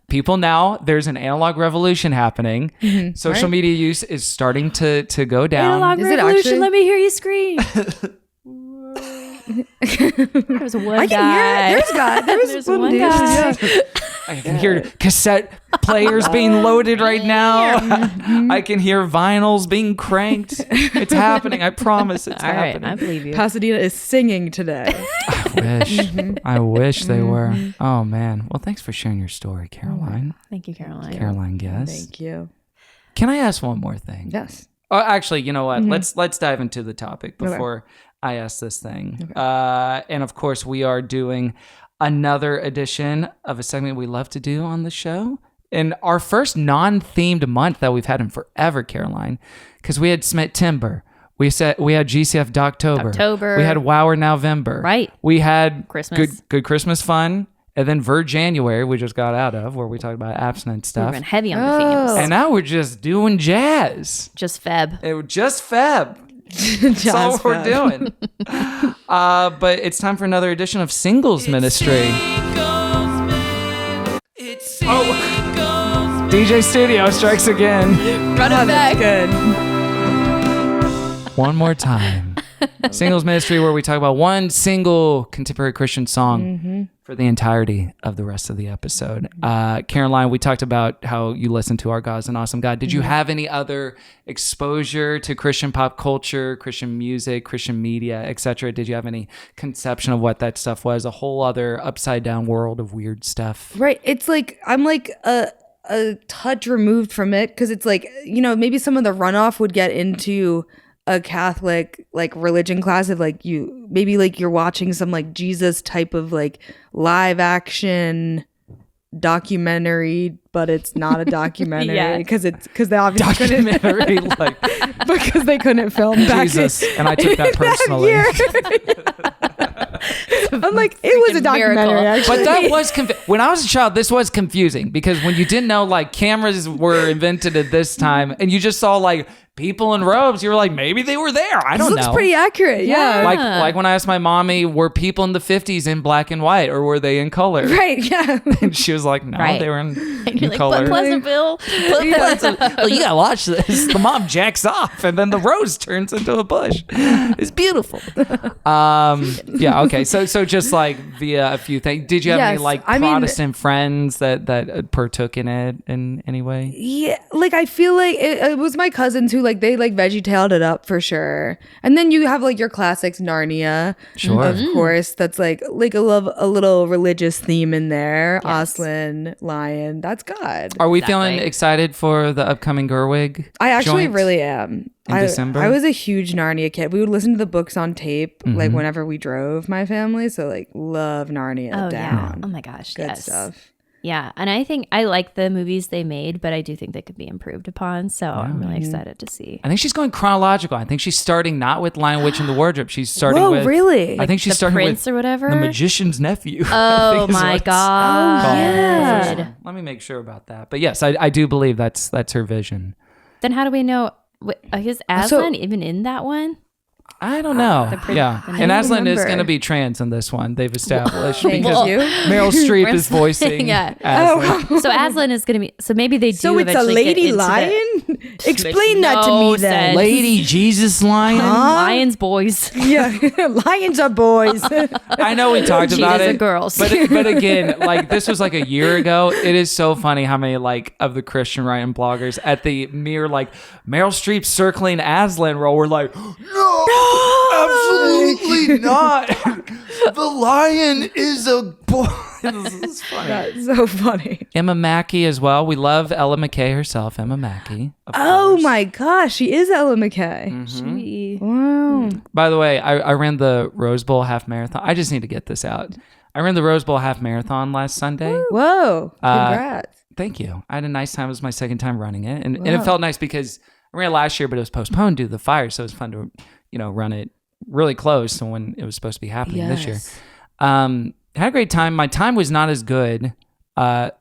People now, there's an analog revolution happening. Social media use is starting to go down. Analog Is it revolution. actually? Let me hear you scream. There was one I guy. can hear it. There's There's one one dude. guy. Yeah. I can hear cassette players being loaded right now. I can hear vinyls being cranked. It's happening. I promise it's happening. I believe you. Pasadena is singing today. I wish they were. Oh man. Well, thanks for sharing your story, Caroline. Thank you, Caroline. Caroline Guest. Thank you. Can I ask one more thing? Yes. Oh, actually, you know what? Let's dive into the topic before I ask this thing. And of course, we are doing another edition of a segment we love to do on the show. In our first non-themed month that we've had in forever, Caroline, because we had Smith Timber. We had GCF Doctober. We had Wower November. Right. We had Christmas. good Christmas fun. And then January, we just got out of, where we talked about abstinence stuff. We've been heavy on the themes. And now we're just doing jazz. Just Feb. Just Feb. That's all we're doing. But it's time for another edition of Singles Ministry. DJ Studio strikes again. Run it back. Good. One more time. Singles Ministry, where we talk about one single contemporary Christian song for the entirety of the rest of the episode. Caroline, we talked about how you listen to Our God's an Awesome God. Did you have any other exposure to Christian pop culture, Christian music, Christian media, etc.? Did you have any conception of what that stuff was? A whole other upside down world of weird stuff. Right. It's like I'm like a touch removed from it, because it's like, you know, maybe some of the runoff would get into a Catholic like religion class of like you're watching some like Jesus type of like live action documentary, but it's not a documentary because they obviously Documentary, like because they couldn't film back Jesus, and I took that personally. I'm like, it was a documentary, miracle. actually. But that was when I was a child, this was confusing, because when you didn't know like cameras were invented at this time, and you just saw like people in robes, you were like, maybe they were there. I don't know. Looks pretty accurate. Yeah. Like when I asked my mommy, were people in the 50s in black and white, or were they in color? Right. Yeah. And she was like, no, they were in You're color. like, Pleasantville. Well, you gotta watch this. The mom jacks off, and then the rose turns into a bush. It's beautiful. Yeah. Okay. So just like via a few things. Did you have any like Protestant friends that partook in it in any way? Yeah. Like I feel like it was my cousins who like they like veggie-tailed it up for sure. And then you have like your classics, Narnia, of course. That's like a little religious theme in there. Yes. Aslan, lion. That's God. Are we feeling excited for the upcoming Gerwig? I actually joint really am. in December? I was a huge Narnia kid. We would listen to the books on tape like whenever we drove, my family. So like love Narnia down. Yeah. Oh my gosh. Good yes. stuff. Yeah. And I think I like the movies they made, but I do think they could be improved upon. So I'm really excited to see. I think she's going chronological. I think she's starting not with Lion, Witch, and the Wardrobe. She's starting with... really? I think she's the starting Prince with or whatever? The Magician's Nephew. Oh my God. yeah. Let me make sure about that. But yes, I do believe that's her vision. Then how do we know? Is Aslan even in that one? I don't know. Yeah. And Aslan is going to be trans in this one. They've established. because you. Meryl Streep is voicing Yeah. Aslan. So Aslan is going to be. So maybe they do. So it's a eventually lady get into lion? Explain Makes that to no me then. sense. Lady Jesus Lion. Lions, boys. Yeah. Lions are boys. I know we talked about Cheetahs it. are girls. But again, like this was like a year ago. It is so funny how many like of the Christian writing bloggers at the mere like Meryl Streep circling Aslan role were like, no, absolutely not. The lion is a boy. This is funny. That's so funny. Emma Mackey as well. We love Ella McKay herself, Emma Mackey. Oh course. my gosh, she is Ella McKay. Gee. Wow. By the way, I ran the Rose Bowl half marathon. I just need to get this out. I ran the Rose Bowl half marathon last Sunday. Whoa. Congrats. Thank you. I had a nice time. It was my second time running it. And it felt nice because I ran it last year, but it was postponed due to the fire. So it was fun to, run it really close to when it was supposed to be happening this year. Had a great time. My time was not as good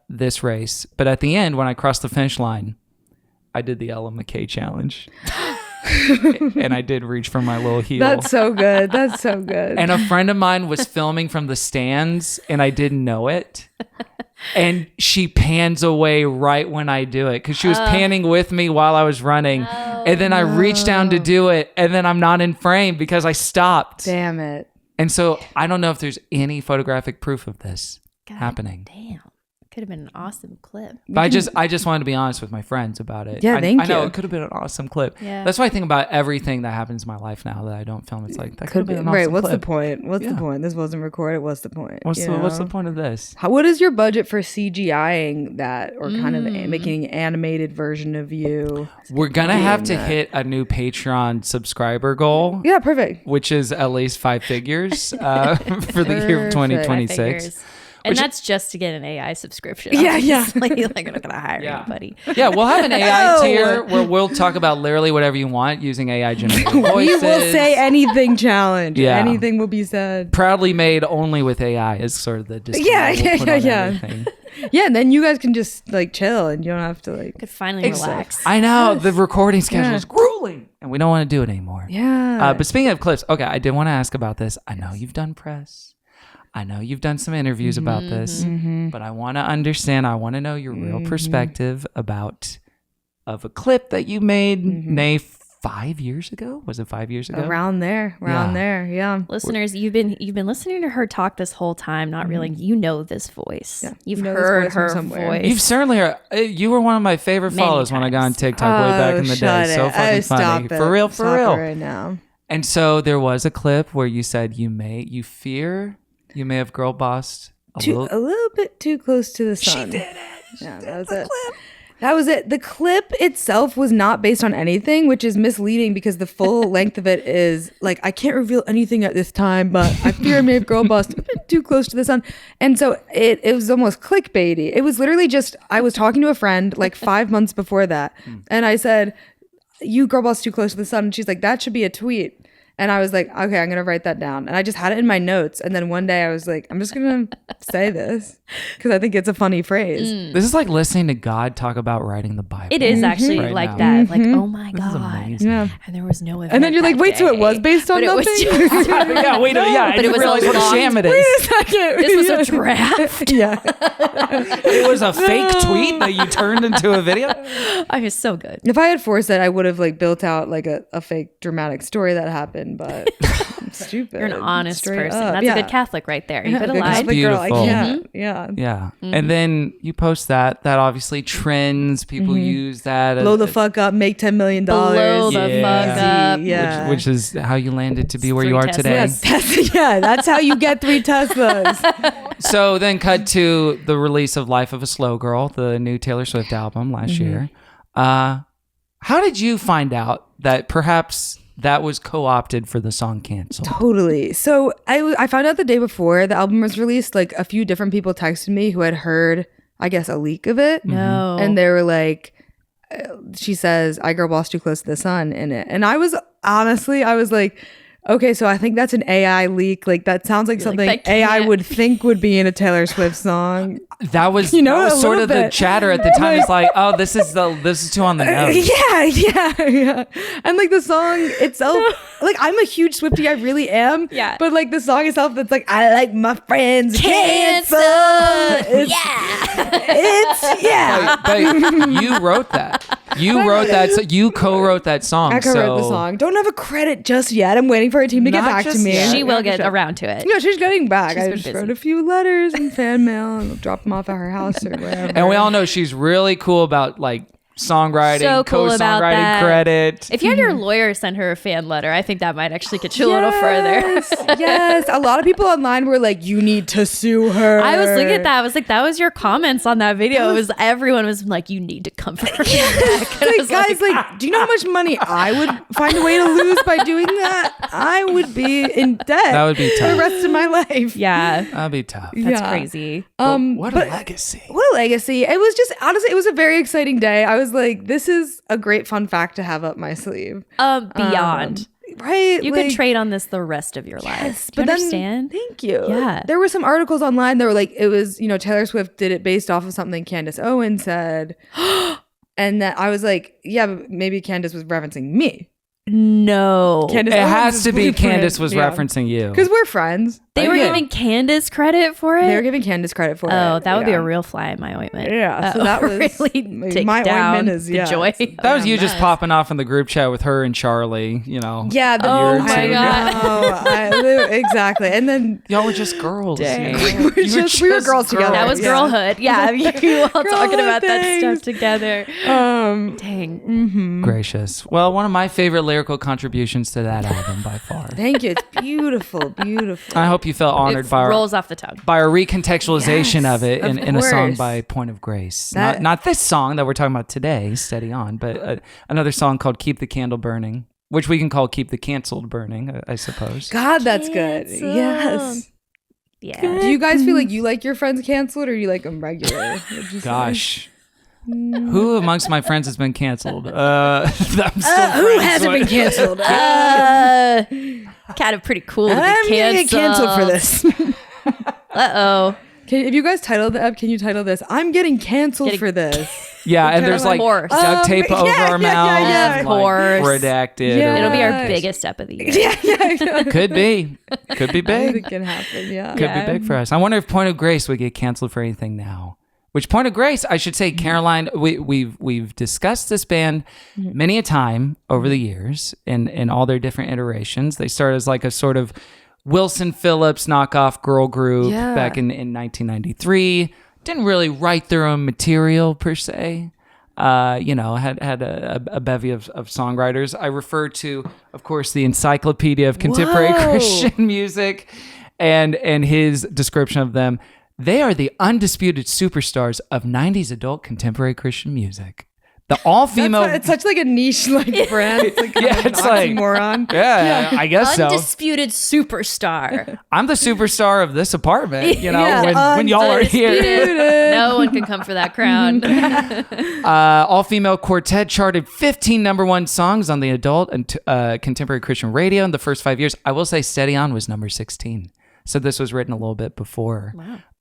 this race, but at the end, when I crossed the finish line, I did the Ella McKay challenge. And I did reach for my little heel. That's so good. That's so good. And a friend of mine was filming from the stands, and I didn't know it. And she pans away right when I do it because she was panning with me while I was running. And then I reached down to do it, and then I'm not in frame because I stopped. Damn it. And so I don't know if there's any photographic proof of this happening. Damn. Could have been an awesome clip. But I just wanted to be honest with my friends about it. Yeah, I know you. it could have been an awesome clip. Yeah. That's why I think about everything that happens in my life now that I don't film. It's like that could have been an awesome right. What's clip. the point? What's the point? This wasn't recorded. What's the point? What's the point of this? What is your budget for CGIing that, or kind of making an animated version of you? We're gonna have to hit a new Patreon subscriber goal. Yeah, perfect. Which is at least 5 figures for the year of 2026. And that's just to get an AI subscription. Yeah. Like, you're not gonna hire anybody. Yeah, we'll have an AI tier where we'll talk about literally whatever you want using AI generated voices. We will say anything challenge. Yeah. Anything will be said. Proudly made only with AI is sort of the disclaimer we'll put on everything. Yeah, and then you guys can just like chill and you don't have to like. Could finally relax. I know the recording schedule is grueling, and we don't want to do it anymore. Yeah. But speaking of clips, okay, I did want to ask about this. I know you've done press. I know you've done some interviews about this, but I want to understand. I want to know your real perspective of a clip that you made, nay, 5 years ago. Was it 5 years ago? Around there. Yeah. Listeners, you've been listening to her talk this whole time, not realizing you know this voice. Yeah. You've You know this heard voice from her somewhere. voice. You've certainly heard. You were one of my favorite Many follows when I got on times. TikTok way back in the day. So fucking funny. For real. Stop it right now. And so there was a clip where you said you fear you may have girl bossed a little bit too close to the sun. She did it. Yeah, that was it. That was it. The clip itself was not based on anything, which is misleading because the full length of it is like, I can't reveal anything at this time, but I fear I may have girl bossed a bit too close to the sun. And so it was almost clickbaity. It was literally just, I was talking to a friend like 5 months before that. And I said, you girl bossed too close to the sun. And she's like, that should be a tweet. And I was like, okay, I'm going to write that down. And I just had it in my notes. And then one day I was like, I'm just going to say this because I think it's a funny phrase. This is like listening to God talk about writing the Bible. It is actually right like now. that. Like, oh my This is God. amazing. Yeah. And there was no event And then you're like, that wait, so it day, was based on but it was nothing? just- Yeah, wait, I but it didn't was realize a what a long sham it Wait is. a second. This was a draft. Yeah. It was a fake tweet that you turned into a video. I was so good. If I had foresight, I would have like built out like a fake dramatic story that happened, but I'm stupid. You're an honest Straight person. up. That's Yeah. a good Catholic right there. You Yeah, could have good lied. Catholic girl. I Beautiful. can't. Yeah. Yeah. And then you post that obviously trends. People use that. Blow the fuck up, make $10 million. Blow the Yeah. fuck up. Yeah. Which is how you landed to be where Free you are Teslas. today. Yes, that's how you get 3 Teslas. So then cut to the release of Life of a Slow Girl, the new Taylor Swift album last year. How did you find out that perhaps that was co-opted for the song Cancel? Totally. So I found out the day before the album was released, like a few different people texted me who had heard, I guess, a leak of it. No. And they were like, she says, I girl boss too close to the sun in it. And I was like, okay, so I think that's an AI leak. Like that sounds like something that AI can't- would think would be in a Taylor Swift song. That was, You know, that was a sort little of the bit. chatter at the time. It's like, oh, this is too on the nose. Yeah. And like the song itself, like I'm a huge Swiftie, I really am. Yeah. But like the song itself, that's like, I like my friends cancel. Yeah. But you wrote that. You wrote that. So you co-wrote that song. I co-wrote the song. Don't have a credit just yet. I'm waiting for her team to get Not back to just me. yet. She will get around to it. No, she's getting back. I been just busy. wrote a few letters and fan mail and drop them off at her house or wherever. And we all know she's really cool about like songwriting, So cool about co-songwriting that. credit. If you had your lawyer send her a fan letter, I think that might actually get you a little further. Yes. A lot of people online were like, you need to sue her. I was looking at that. I was like, that was your comments on that video. It was everyone was like, you need to come for her back. And I Like, was guys, like, do you know how much money I would find a way to lose by doing that? I would be in debt. That would be for tough. the rest of my life. yeah, That'd be tough. that's Yeah. crazy. What a but- legacy. What a legacy. It was just, honestly, it was a very exciting day. I was like, this is a great fun fact to have up my sleeve. Beyond. Right? You like, could trade on this the rest of your life. Yes, Do you but then, understand? thank you. Yeah. There were some articles online that were like, it was, Taylor Swift did it based off of something Candace Owen said. And that I was like, yeah, but maybe Candace was referencing me. No. Candace It Owens has is to be blueprint. Candace was Yeah. referencing you. Because we're friends. They were giving Candace credit for it? They were giving Candace credit for it. Oh, that would be Yeah. a real fly in my ointment. Yeah, so that was really take my down ointment is, the yeah, joy. That was you just popping off in the group chat with her and Charlie, you know. Yeah. Oh year or my two God. ago. Exactly. And then Y'all were just girls. Dang. You know? we were girls together. That was Yeah. girlhood. Yeah, you all talking Girlhood about that things. stuff together. Dang. Gracious. Well, one of my favorite lyrical contributions to that album by far. Thank you. It's beautiful, beautiful. I hope you felt honored It by rolls off the tongue. our recontextualization Yes, of it of in a song course. by Point of Grace. That- Not this song that we're talking about today, Steady On, but another song called Keep the Candle Burning, which we can call Keep the Canceled Burning, I suppose. God, that's good. Cancel. Yes. Yeah. Do you guys feel like you like your friends canceled or you like them regular? Gosh. Who amongst my friends has been canceled? I'm still Who friends hasn't been with. canceled? Kind of pretty cool to be I'm gonna get canceled. canceled for this. Uh-oh. If you guys title the app, can you title this? I'm getting canceled for this. Yeah, and there's like course. duct tape over our mouths. yeah. and, Of course. Like, redacted. Yeah. It'll be our Yes. biggest step of the year. Yeah. Could be. Could be I big. think it can happen. Yeah. Could be big for us. I wonder if Point of Grace would get canceled for anything now. Which Point of Grace, I should say, Caroline, we've discussed this band many a time over the years in all their different iterations. They started as like a sort of Wilson Phillips knockoff girl group Yeah. back in 1993. Didn't really write their own material per se. Had a bevy of songwriters. I refer to, of course, the Encyclopedia of Contemporary Whoa. Christian Music and his description of them. They are the undisputed superstars of 90s adult contemporary Christian music. The all-female... It's such like a niche like brand. It's like Yeah, it's like- moron. yeah, I guess so. Undisputed superstar. I'm the superstar of this apartment, Yeah, when y'all are here. No one can come for that crown. All-female quartet charted 15 number one songs on the adult and contemporary Christian radio in the first 5 years. I will say Steady On was number 16. So this was written a little bit before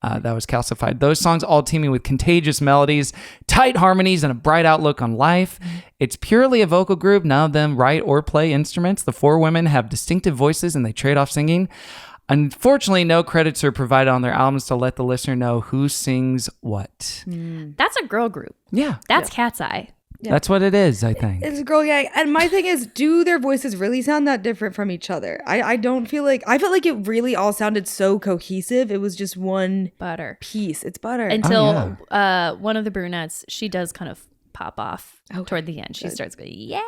that was calcified. Those songs all teeming with contagious melodies, tight harmonies, and a bright outlook on life. It's purely a vocal group. None of them write or play instruments. The four women have distinctive voices and they trade off singing. Unfortunately, no credits are provided on their albums to let the listener know who sings what. That's a girl group. Yeah, That's Cat's Eye. that's what it is, I think. It's a girl gang. And my thing is, do their voices really sound that different from each other? I don't feel like, I felt like it really all sounded so cohesive. It was just one Butter. piece. It's butter. Until one of the brunettes, she does kind of pop off toward the end. She starts going, yeah.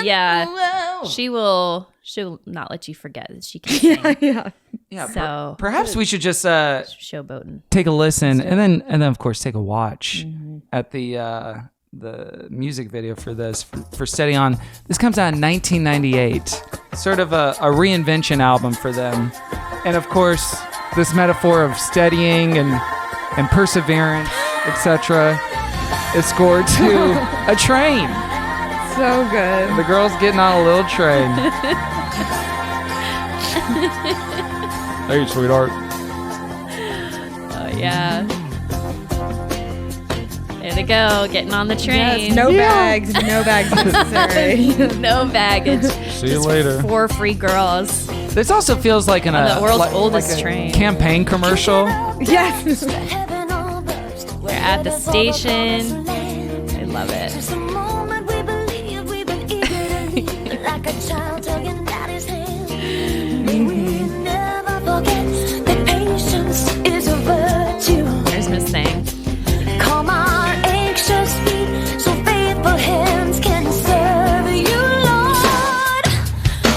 Yeah. She'll not let you forget that she can sing. Yeah, So perhaps we should just showboating. take a listen and then of course take a watch at the music video for this for Steady On. This comes out in 1998, sort of a reinvention album for them, and of course this metaphor of steadying and perseverance, etc., is scored to a train. so good. The girl's getting on a little train. Hey, sweetheart. Oh, yeah. There they go, getting on the train. Yes, no bags necessary. No baggage. See you later. 4 free girls. This also feels like On the world's oldest train. campaign commercial. Yes. We're at the station. I love it. There's Miss Thing. Calm our anxious feet, so faithful hands can serve you, Lord.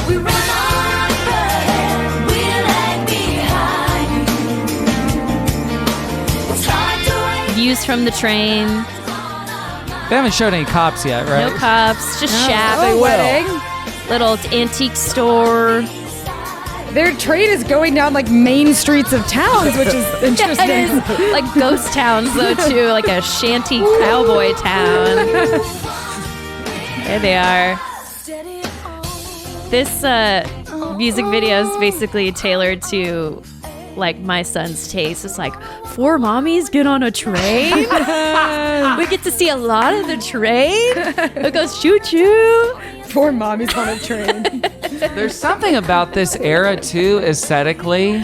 We run on ahead, we lag behind. It's hard to wait. Views from the train. They haven't showed any cops yet, right? No cops, just shack. Oh, wedding. Little antique store. Their train is going down like main streets of towns, which is interesting. It is like ghost towns though too, like a shanty cowboy town. There they are. This music video is basically tailored to like my son's taste. It's like 4 mommies get on a train. We get to see a lot of the train. It goes choo choo. 4 mommies on a train. There's something about this era too, aesthetically,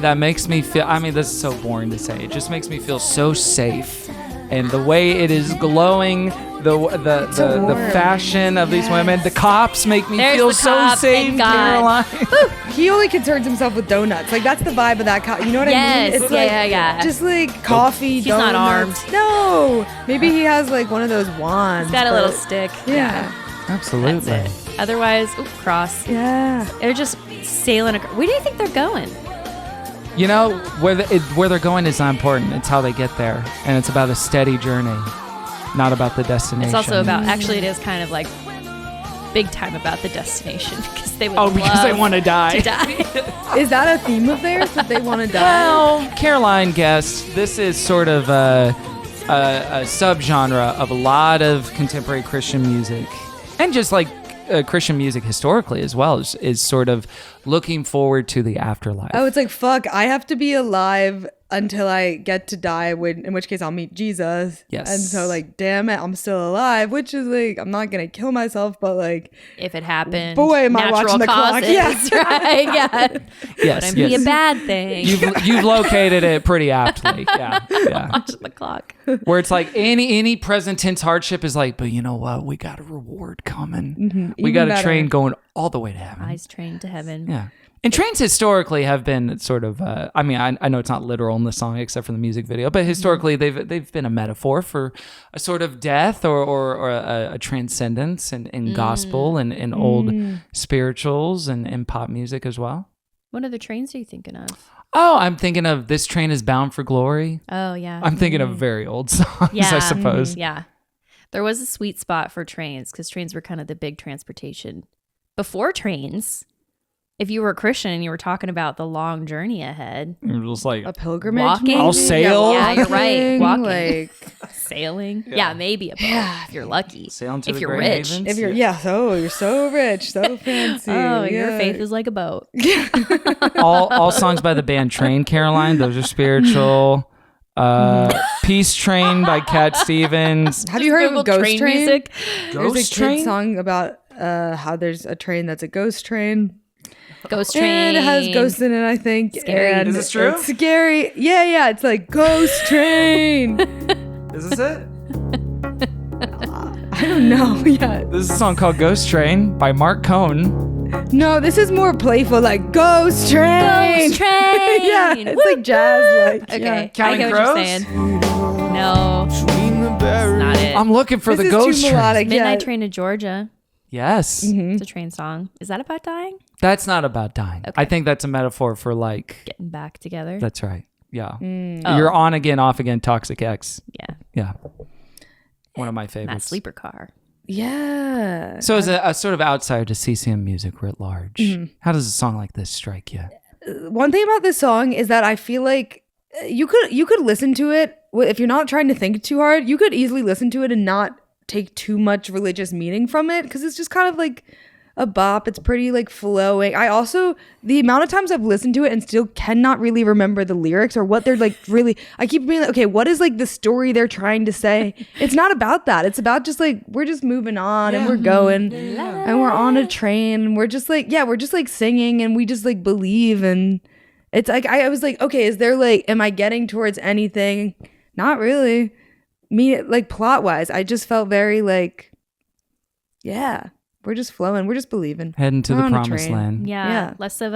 that makes me feel. I mean, this is so boring to say. It just makes me feel so safe, and the way it is glowing, the fashion of these women, the cops make me There's feel the so cop, safe, thank God. Caroline. He only concerns himself with donuts. Like that's the vibe of that cop. You know what I Yes, mean? It's yeah. Just like coffee, He's not donuts. armed. No. Maybe he has like one of those wands. He's got a but- little stick. Yeah. Absolutely. That's it. Otherwise, cross. Yeah. They're just sailing. Where do you think they're going? You know, where they're going is not important. It's how they get there, and it's about a steady journey, not about the destination. It's also about. Actually, it is kind of like big time about the destination because they would. because they love want to die. to die. Is that a theme of theirs that they want to die? Well, Caroline guessed this is sort of a subgenre of a lot of contemporary Christian music, and just like Christian music historically as well is sort of looking forward to the afterlife. Oh, it's like, fuck, I have to be alive until I get to die, in which case I'll meet Jesus. Yes. And so, like, damn it, I'm still alive, which is like, I'm not going to kill myself, but like, If it happened, boy, am I natural watching the clock. causes, Yes. right? Yeah, yes, wouldn't be a bad thing. You've located it pretty aptly. Yeah. Watching the clock. Where it's like any present tense hardship is like, but you know what? We got a reward coming. We Even got a better. train going all the way to heaven. Eyes trained to heaven. Yeah. And trains historically have been sort of, I mean, I know it's not literal in the song except for the music video, but historically they've been a metaphor for a sort of death or a transcendence in gospel and in old spirituals and pop music as well. What other trains are you thinking of? Oh, I'm thinking of This Train is Bound for Glory. Oh, yeah. I'm thinking of very old songs, Yeah. I suppose. Yeah. There was a sweet spot for trains because trains were kind of the big transportation. Before trains, if you were a Christian and you were talking about the long journey ahead, You're just like, a pilgrimage. Walking? maybe? I'll sail. Yeah, you're right. Walking. Like, sailing. Yeah, maybe a boat if you're lucky. Sailing to if the you're great rich. havens. if you're, you're so rich, so fancy. Oh, your yeah. faith is like a boat. all songs by the band Train, Caroline. Those are spiritual. Peace Train by Cat Stevens. Have you heard Google of Ghost train Train? music. There's a Ghost kid Train? song about how there's a train that's a ghost train. Ghost train. And it has ghosts in it, I think. Scary. And Is this true? It's scary. Yeah. It's like Ghost Train. Is this it? I don't know yet. This is a song called Ghost Train by Mark Cohn. No, this is more playful, like Ghost Train. Ghost train. Yeah, it's like jazz. Like, Okay. yeah. I Counting get what you're Crows? saying. No, it's not it. I'm looking for This the is Ghost too Train. melodic. Midnight Yeah. Train to Georgia. Yes. It's a train song. Is that about dying? That's not about dying. Okay. I think that's a metaphor for like, Getting back together. that's right. Yeah. Oh. You're on again, off again, Toxic X. Yeah. Yeah. One of my That favorites. sleeper car. Yeah. So as a sort of outsider to CCM music writ large, how does a song like this strike you? One thing about this song is that I feel like you could listen to it if you're not trying to think too hard. You could easily listen to it and not take too much religious meaning from it because it's just kind of like a bop. It's pretty like flowing. I also, the amount of times I've listened to it and still cannot really remember the lyrics or what they're like really, I keep being like, okay, what is like the story they're trying to say? It's not about that. It's about just like, we're just moving on and we're going and we're on a train and we're just like, we're just like singing and we just like believe. And it's like, I was like, okay, is there like, am I getting towards anything? Not really. Me, like plot wise, I just felt very like, we're just flowing. We're just believing. Heading to We're the on a promised train. land. Yeah. Yeah. Less of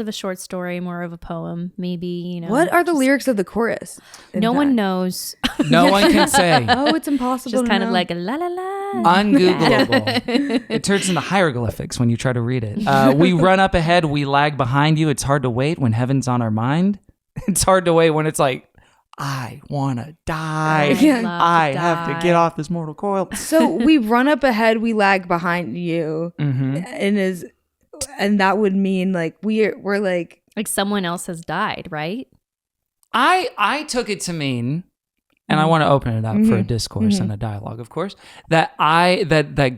a short story, more of a poem, maybe, you know. What are the lyrics of the chorus? in No one that? knows. No one can say. Oh, it's impossible. Just to kind of know. like a la la la. Ungoogleable. It turns into hieroglyphics when you try to read it. We run up ahead, we lag behind you. It's hard to wait when heaven's on our mind. It's hard to wait when it's like, I want to die. I'd love to I have to die. get off this mortal coil. So we run up ahead, we lag behind you, and that would mean like we're like Like someone else has died, right? I took it to mean, and I want to open it up for a discourse and a dialogue, of course, that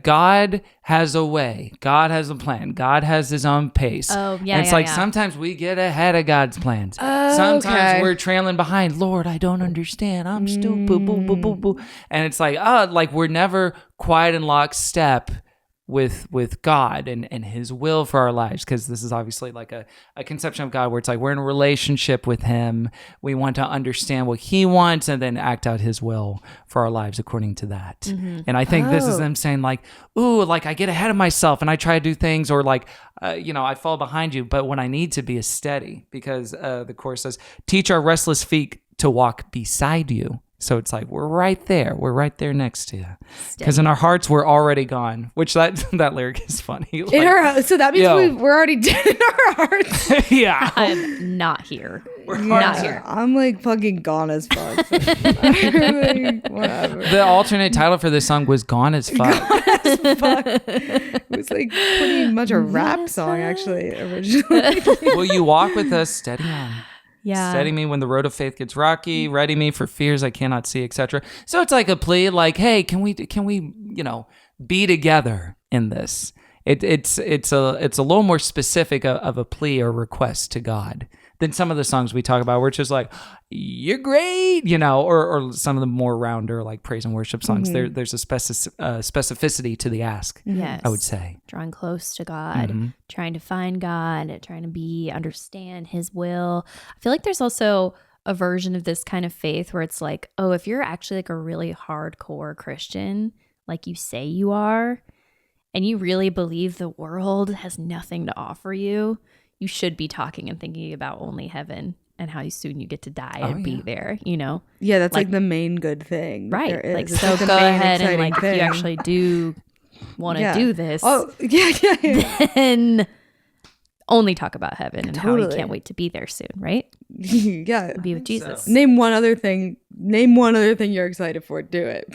God has a way, God has a plan, God has his own pace. Oh, yeah, And it's yeah, like yeah. sometimes we get ahead of God's plans. Oh, Sometimes okay. we're trailing behind. Lord, I don't understand. I'm still boo boo boo boo boo. And it's like, like we're never quite in lockstep with God and his will for our lives, because this is obviously like a conception of God where it's like we're in a relationship with him. We want to understand what he wants and then act out his will for our lives according to that. And I think this is them saying like, ooh, like I get ahead of myself and I try to do things, or like, I fall behind you, but when I need to be is steady, because the chorus says, teach our restless feet to walk beside you. So it's like we're right there next to you, because in our hearts we're already gone. Which that lyric is funny. Like, so that means we're already dead in our hearts. Yeah, I'm not here. Not here. I'm like fucking gone as fuck. Like, whatever. The alternate title for this song was "Gone as Fuck." It was like pretty much a rap song actually originally. Will you walk with us, steady on? Yeah. Steady me when the road of faith gets rocky, ready me for fears I cannot see, etc. So it's like a plea, like, hey, can we be together in this? It's a little more specific of a plea or request to God than some of the songs we talk about, where it's just like, you're great, or some of the more rounder like praise and worship songs. There's a specificity to the ask. Yes. I would say Drawing close to God, trying to find God, trying to understand his will. I feel like there's also a version of this kind of faith where it's like, oh, if you're actually like a really hardcore Christian, like you say you are, and you really believe the world has nothing to offer you, you should be talking and thinking about only heaven and how soon you get to die and be there, Yeah, that's like the main good thing. Right. Like, It's so the go main ahead and exciting like, if thing. you actually do want to do this, Oh, yeah. then only talk about heaven and how you Totally. can't wait to be there soon, right? Yeah. Be with Jesus. Name one other thing you're excited for. Do it.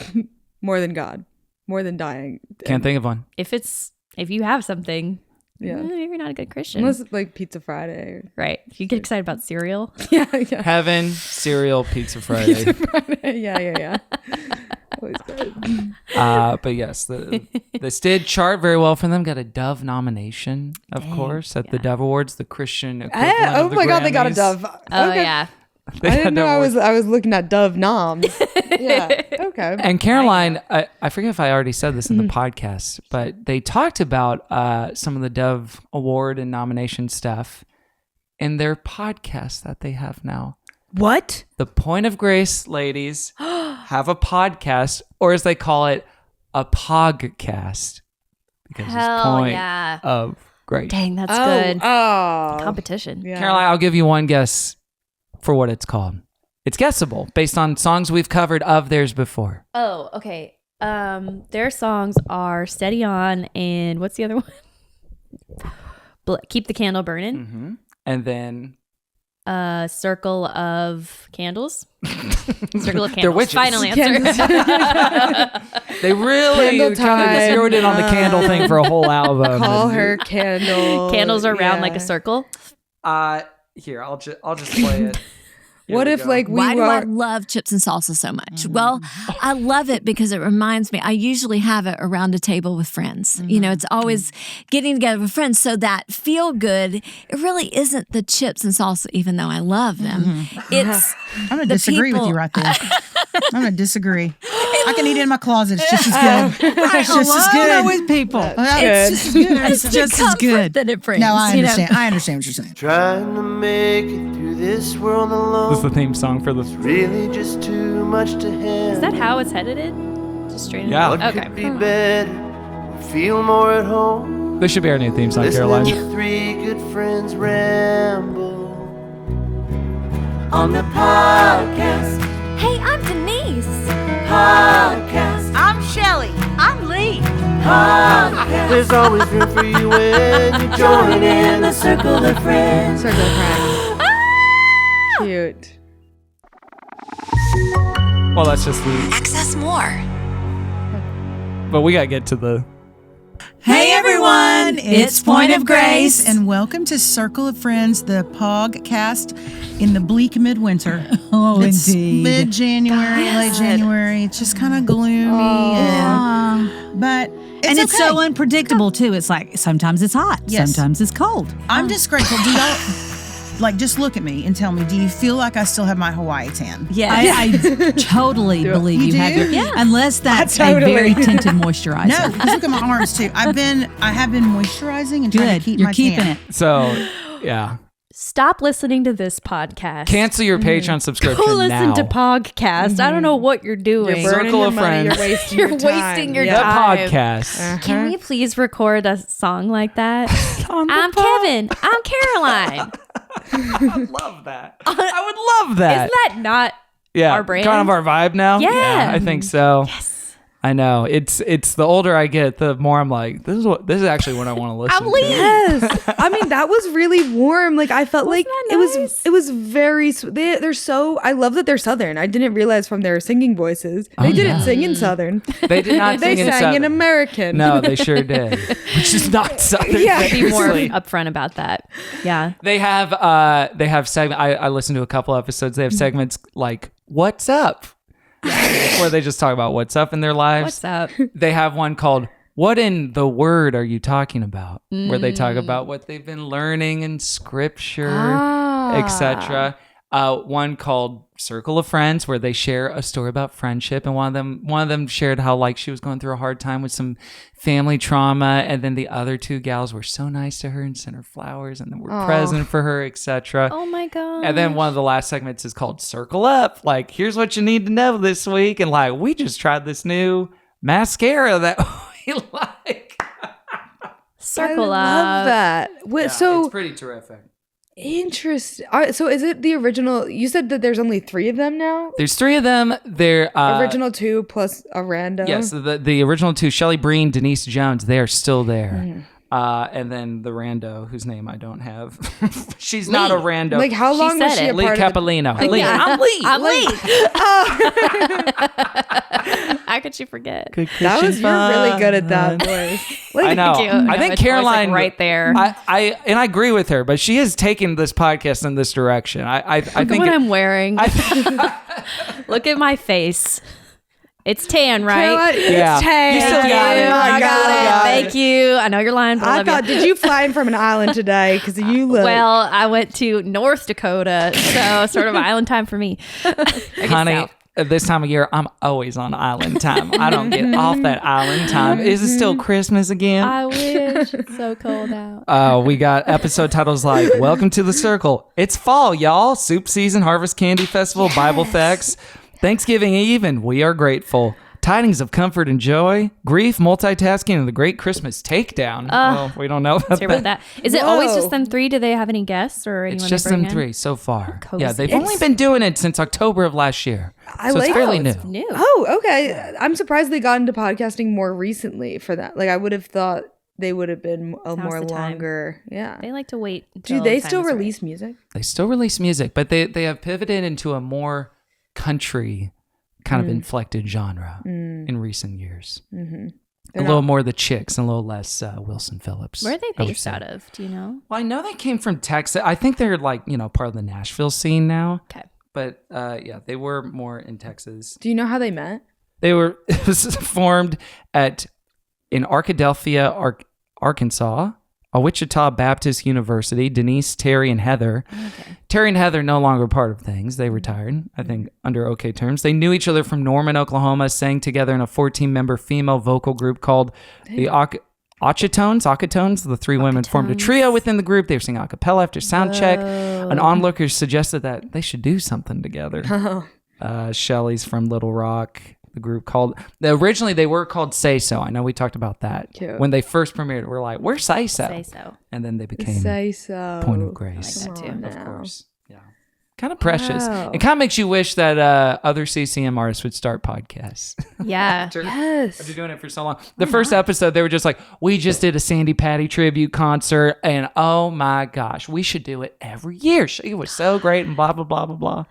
More than God. More than dying. can't think of one. If you have something, Yeah. you're not a good Christian. Unless it's like Pizza Friday. Right. If you get excited about cereal. Yeah. Heaven, cereal, Pizza Friday. Yeah. Always good. But yes, this did chart very well for them. Got a Dove nomination, of course, at the Dove Awards, the Christian equivalent Oh of the my God, they got a Grammys. Dove. Oh, Okay. yeah. They I got didn't know Dove I Awards. was looking at Dove noms. Yeah. Okay. And Caroline, I forget if I already said this in the podcast, but they talked about some of the Dove Award and nomination stuff in their podcast that they have now. What? The Point of Grace ladies have a podcast, or as they call it, a pogcast. Because it's Hell Point yeah. of Grace. Dang, that's good. Oh. Competition. Yeah. Caroline, I'll give you one guess for what it's called. It's guessable based on songs we've covered of theirs before. Oh, okay. Their songs are Steady On and what's the other one? Keep the Candle Burning. Mm-hmm. And then Circle of Candles. Circle of Candles. They're witches. Final answer. they really Candle kind of time. zeroed in on the candle thing for a whole album. Call her Candle. Candles are round Yeah. like a circle. Here, I'll just play it. Here What we if go. like we Why do I were love chips and salsa so much? Well, I love it because it reminds me, I usually have it around a table with friends. It's always getting together with friends. So that feel good, it really isn't the chips and salsa, even though I love them. It's I'm going to the disagree with people- you right there. I'm going to disagree. I can eat it in my closet. It's just as good. It's just as good. with people. It's just as good. it's It's the just as comfort good. that it brings. No, I you know? understand. I understand what you're saying. Trying to make it through this world alone. This is the theme song for the. Really just too much to handle. Is that how it's edited? Just straight in? Yeah. What Okay. could be better? Or feel more at home. This should be our new theme song, Listening Caroline. to three good friends ramble on the podcast. Hey, I'm Denise. Podcast. I'm Shelly. I'm Lee. Podcast. There's always room for you when you join in the circle of friends. Circle of Friends. Cute. Well, that's just the. Access more. But we gotta get to the. Hey everyone, it's Point of Grace. And welcome to Circle of Friends, the podcast in the bleak midwinter. Oh, It's indeed. mid-January, late January. It's just kind of gloomy. But And it's okay. so unpredictable too. It's like sometimes it's hot, Yes. sometimes it's cold. I'm just grateful. Do y'all... Like, just look at me and tell me, do you feel like I still have my Hawaii tan? Yeah, I totally believe you have your. Yeah. Unless that's Totally. a very tinted moisturizer. No, because look at my arms too. I have been moisturizing and trying Good. to keep You're my keeping tan. it. So, yeah. Stop listening to this podcast. Cancel your Patreon subscription Go listen now. to podcast. I don't know what you're doing. You're burning Circle your of money, friends. You're wasting You're your time. wasting your The time. podcast. Can we please record a song like that? I'm Kevin. I'm Caroline. I love that. I would love that. Isn't that not yeah, our brand? kind of our vibe now. Yeah. I think so. Yes. I know. It's the older I get, the more I'm like, this is actually what I want to listen to. Yes. I mean, that was really warm. Like, I felt like that it was very, they're so, I love that they're Southern. I didn't realize from their singing voices. They didn't sing in Southern. They did not They sing in sang Southern. in American. No, they sure did. Which is not Southern. Yeah. Be more seriously. upfront about that. Yeah. They have segments. I listened to a couple episodes. They have segments like "What's Up," where they just talk about what's up in their lives. What's up? They have one called "What in the Word Are You Talking About?" where they talk about what they've been learning in Scripture, etc. One called "Circle of Friends," where they share a story about friendship, and one of them shared how like she was going through a hard time with some family trauma, and then the other two gals were so nice to her and sent her flowers and were present for her, etc. Oh my God. And then one of the last segments is called "Circle Up." Like, here's what you need to know this week, and like, we just tried this new mascara that we like. Circle I up. love that. Yeah, So it's pretty terrific. interesting. All right, so is it the original? You said that there's only 3 of them now? There's 3 of them. They're Original 2 plus a random? Yes, the original 2, Shelley Breen, Denise Jones, they are still there. And then the rando, whose name I don't have. She's not a rando. Like, how long was said she it. a Lee part Capolino. of Lee. Yeah. I'm Lee. I'm Lee. How could you forget? That was, you're really good at that voice. Like, I know. Thank you. I No, think it's always, like, Caroline right there. I agree with her, but she is taking this podcast in this direction. I Look at think what I'm wearing. Look at my face. It's tan, right? Caroline, it's Yeah. tan. You still got it. I You got still it. got Thank you. I know you're lying, but I I love thought, you. did you fly in from an island today? Because you look. Well, I went to North Dakota, so sort of island time for me. I guess Honey, south. at this time of year, I'm always on island time. I don't get off that island time. Is it still Christmas again? I wish. It's so cold out. We got episode titles like "Welcome to the Circle." It's fall, y'all. Soup season, Harvest Candy Festival, Bible facts, Thanksgiving Eve, and we are grateful. Tidings of comfort and joy, grief, multitasking, and the great Christmas takedown. Well, we don't know about Let's hear about that. Is it always Whoa. just them 3? Do they have any guests or anyone? It's they just bring them in? 3 so far. Cozy. Yeah, they've only been doing it since October of last year. I so like it's fairly that. new. New. Oh, okay. I'm surprised they got into podcasting more recently for that. Like, I would have thought they would have been a Now's more the time. longer. Yeah. They like to wait. Do until they time still is right. release music? They still release music, but they have pivoted into a more country kind of inflected genre in recent years. A little more the Chicks and a little less Wilson Phillips. Where are they I would based say. out of? Do you know? Well, I know they came from Texas. I think they're like, part of the Nashville scene now. Okay. But yeah, they were more in Texas. Do you know how they met? It was formed in Arkadelphia, Arkansas, a Wichita Baptist University. Denise, Terry, and Heather. Okay. Terry and Heather no longer part of things. They retired, I think, under okay terms. They knew each other from Norman, Oklahoma, sang together in a 14-member female vocal group called the Acatones. The 3 women formed a trio within the group. They were singing a cappella after sound check. An onlooker suggested that they should do something together. Shelley's from Little Rock. The group originally they were called Say So. I know we talked about that. Cute. When they first premiered, we're like, we're Say So. Say so. And then they became Say so. Point of Grace. I like that too. Of course. Yeah. Kind of precious. Wow. It kind of makes you wish that other CCM artists would start podcasts. Yeah. Yes. After doing it for so long. The first episode, they were just like, we just did a Sandy Patty tribute concert, and oh my gosh, we should do it every year. She was so great, and blah, blah, blah, blah, blah.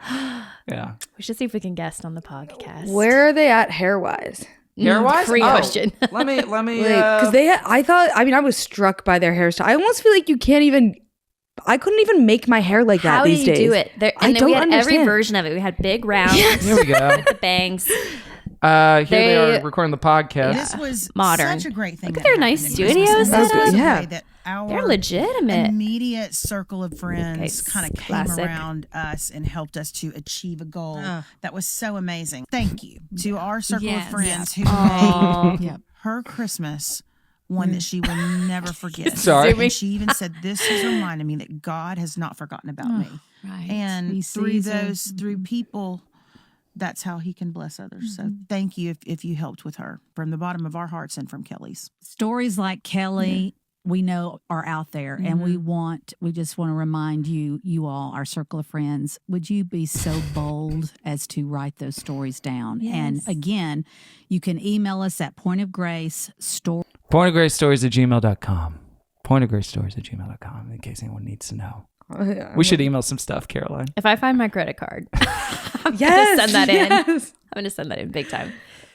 Yeah. We should see if we can guest on the podcast. Where are they at hair-wise? Hair-wise? Great question. let me, Because I was struck by their hairstyle. I almost feel like I couldn't even make my hair like that How these do you days. do it? I And then we don't had every understand. version of it. We had big rounds here we go. with the bangs. Here they are recording the podcast. This was Modern. such a great thing. Look at that their nice happened in Christmas. studios And this set was up. a Yeah. way that They're legitimate. Immediate circle of friends Okay, kind of came classic. around us and helped us to achieve a goal that was so amazing. Thank you to our circle of friends who made her Christmas one that she will never forget. Sorry. And she even said, "This has reminded me that God has not forgotten about me." Right. And through people, that's how he can bless others. So thank you if you helped with her from the bottom of our hearts and from Kelly's. Stories like Kelly, we know are out there, and we just want to remind you all, our circle of friends, would you be so bold as to write those stories down? Yes. And again, you can email us at pointofgracestory. pointofgracestories@gmail.com. pointofgracestories@gmail.com in case anyone needs to know. We should email some stuff, Caroline. If I find my credit card, I'm gonna send that in. I'm gonna send that in big time.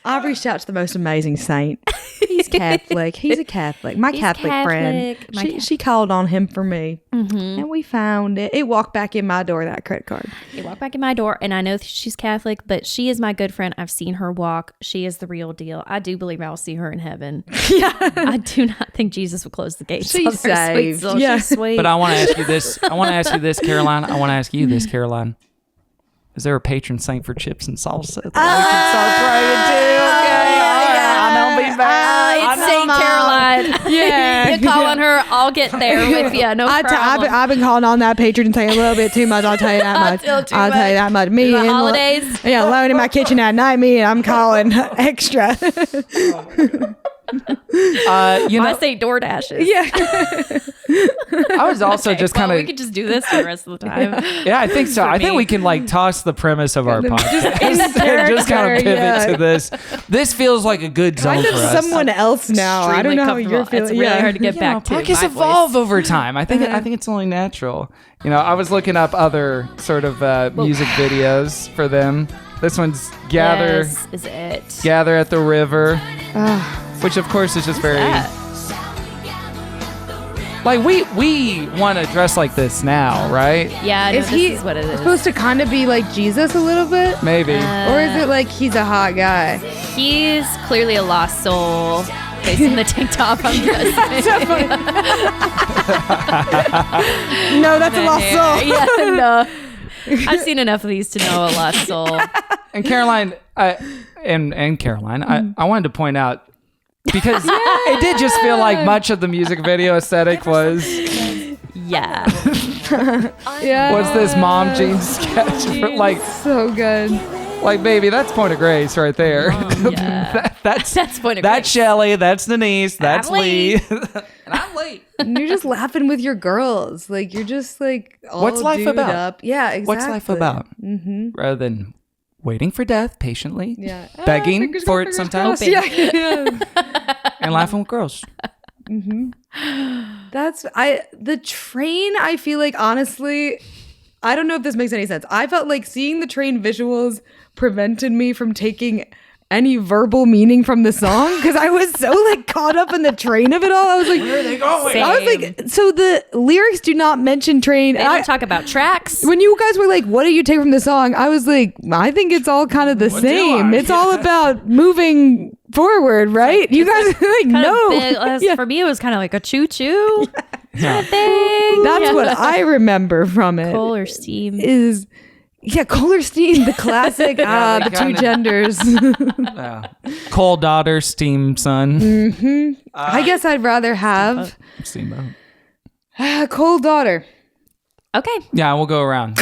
I've reached out to the most amazing saint. He's Catholic. He's a Catholic. My He's Catholic friend. Catholic. She called on him for me, and we found it. It walked back in my door, that credit card. It walked back in my door, and I know she's Catholic, but she is my good friend. I've seen her walk. She is the real deal. I do believe I'll see her in heaven. Yeah, I do not think Jesus will close the gates. She's on her sweet saved. soul. Yeah. She's sweet. But I want to ask you this. Caroline. I want to ask you this, Caroline. Is there a patron saint for chips and salsa that we can start praying to? Okay, I don't be bad. It's Saint Caroline. Yeah. You call on her, I'll get there with you. No problem. I've been calling on that patron saint a little bit too much. I'll tell you that much. I'll tell you that much. Me The and holidays. alone in my kitchen at night. Me and I'm calling extra. My Saint DoorDashes. Yeah. I was also just kind of. we could just do this for the rest of the time. Yeah, I think so. I think me. we can toss the premise of our podcast and just character, kind of pivot yeah. to this. This feels like a good zone Kind for of us. someone else now. I don't Extremely know how you're comfortable. feeling. It's really hard to get back to. Podcasts my evolve voice. over time. I think it's only natural. I was looking up other sort of music videos for them. This one's Gather This is it. Gather at the River, which of course is just very like we want to dress like this now, right? Yeah, no, Is this he is what it is. supposed to kind of be like Jesus a little bit? Maybe. Or is it like he's a hot guy? He's clearly a lost soul. Facing the tank top, I'm guessing. No, that's a lost soul. Yeah, no. I've seen enough of these to know a lost soul. And Caroline, Caroline, I wanted to point out because it did just feel like much of the music video aesthetic was Yeah. what's this mom jeans sketch for, like So good. like baby, that's Point of Grace right there. Yeah. That's Point of that's Grace. Shelley, that's Denise, that's I'm Lee. And I'm Lee. And you're just laughing with your girls. Like you're just like all What's life dewed about? up. Yeah, exactly. What's life about? Mm-hmm. Rather than waiting for death patiently, Yeah. begging Fingers for crossed, it sometimes, Hoping. Yeah. and laughing with girls. The train, I feel like, honestly, I don't know if this makes any sense. I felt like seeing the train visuals prevented me from taking any verbal meaning from the song because I was so like caught up in the train of it all. I was like, where are they going? I was like, so the lyrics do not mention train. They don't talk about tracks. When you guys were like, what do you take from the song? I was like, I think it's all kind of the same. It's all about moving forward, right? You guys are like, no. Yeah. For me, it was kind of like a choo-choo Yeah. thing. That's what I remember from it. Coal or steam. Is coal or steam, the classic. The two genders. Coal daughter, steam son. I guess I'd rather have Steamboat. coal daughter. Okay. Yeah, we'll go around.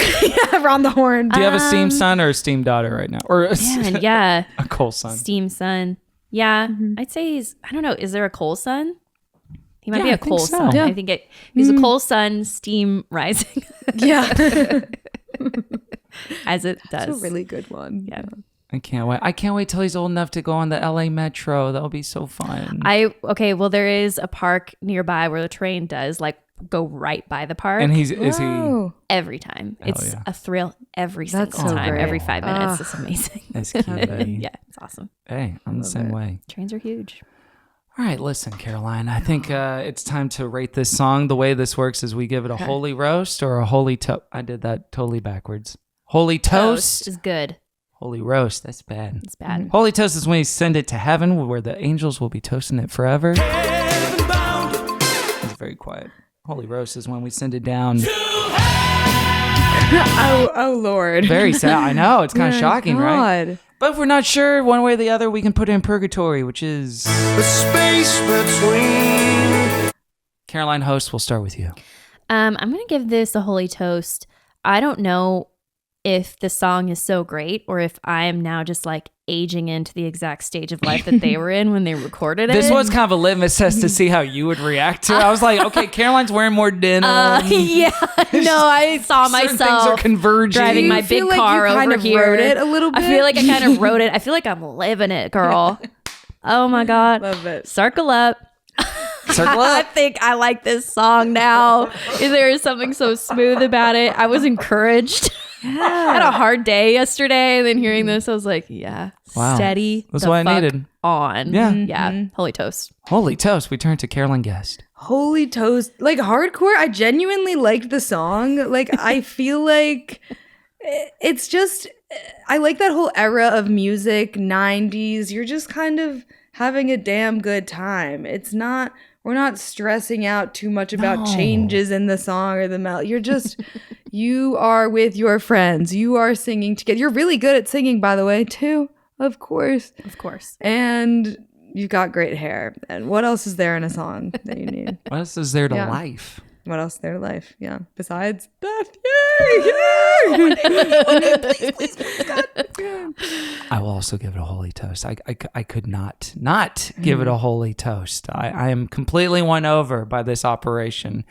Around the horn. Do you have a steam son or a steam daughter right now? Or a, Man, yeah. a coal son? Steam son. Yeah. I'd say he's, I don't know. Is there a coal son? He might be a coal so. son. Yeah. I think he's a coal sun, steam rising. Yeah. As it does. That's a really good one. Yeah. I can't wait. I can't wait till he's old enough to go on the LA Metro. That'll be so fun. Okay, well, there is a park nearby where the train does like go right by the park. And is he every time. It's a thrill every single so time, great. every 5 minutes. It's amazing. That's cute. Yeah, it's awesome. Hey, I'm the same way. Trains are huge. All right, listen, Caroline. I think it's time to rate this song. The way this works is we give it a holy roast or a holy toast. I did that totally backwards. Holy toast is good. Holy roast, that's bad. It's bad. Holy toast is when you send it to heaven where the angels will be toasting it forever. Is very quiet. Holy Roast is when we send it down. oh Lord. Very sad. I know. It's kind of shocking, right? God. But if we're not sure one way or the other, we can put it in purgatory, which is... The space between. Caroline, host, we'll start with you. I'm going to give this a holy toast. I don't know if the song is so great or if I am now just like aging into the exact stage of life that they were in when they recorded it. This was kind of a litmus test to see how you would react to it. I was like, okay, Caroline's wearing more denim. Yeah, no, I saw Certain things myself are converging. driving my You feel big like car you kind over of here. wrote it a little bit? I feel like I kind of wrote it. I feel like I'm living it, girl. Oh my God. Love it. Circle up. Circle I up. think I like this song now. There is something so smooth about it. I was encouraged. I had a hard day yesterday, and then hearing this, I was like, yeah, Wow. steady. That's the what I fuck needed. On. Yeah. Yeah. Holy toast. Holy toast. We turn to Caroline Guest. Holy toast. Like hardcore, I genuinely liked the song. Like I feel like it's just I like that whole era of music, 90s. You're just kind of having a damn good time. We're not stressing out too much about changes in the song or the melody. You're just you are with your friends. You are singing together. You're really good at singing, by the way, too. Of course. Of course. And you've got great hair. And what else is there in a song that you need? What else is there to Yeah. life? What else is there to life? Yeah. Besides that. Yay! Please, God. I will also give it a holy toast. I could not give it a holy toast. I am completely won over by this operation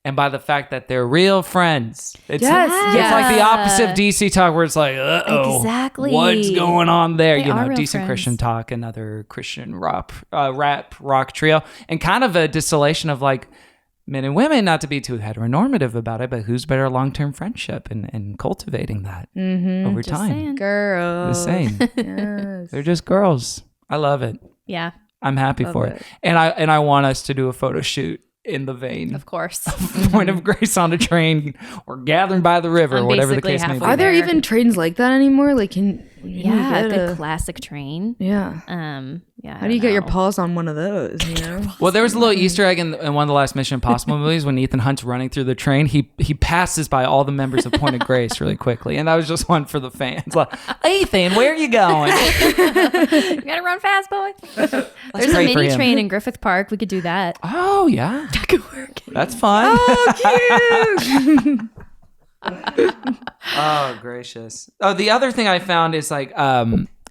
and by the fact that they're real friends. It's like the opposite of DC talk where it's like, uh-oh, Exactly. what's going on there? They are real Decent friends. Christian talk, another Christian rap rock trio, and kind of a distillation of like men and women, not to be too heteronormative about it, but who's better long-term friendship and cultivating that over Just time. saying. Girls. The same. Yes. They're just girls. I love it. Yeah, I'm happy for it. And I want us to do a photo shoot in the vein of course. Point of Grace on a train or gathering by the river, I'm whatever the basically case may be. halfway Are there there. even trains like that anymore? Like, can you Yeah, get the classic train. Yeah. Yeah. How do you get your paws on one of those? You know. Well, there was a little Easter egg in one of the last Mission Impossible movies when Ethan Hunt's running through the train. He passes by all the members of Point of Grace really quickly, and that was just one for the fans. Like, Ethan, where are you going? You gotta run fast, boy. There's a pray for mini him. train in Griffith Park. We could do that. Oh yeah, That could work. that's fun. Oh, cute. Oh, gracious. Oh, the other thing I found is like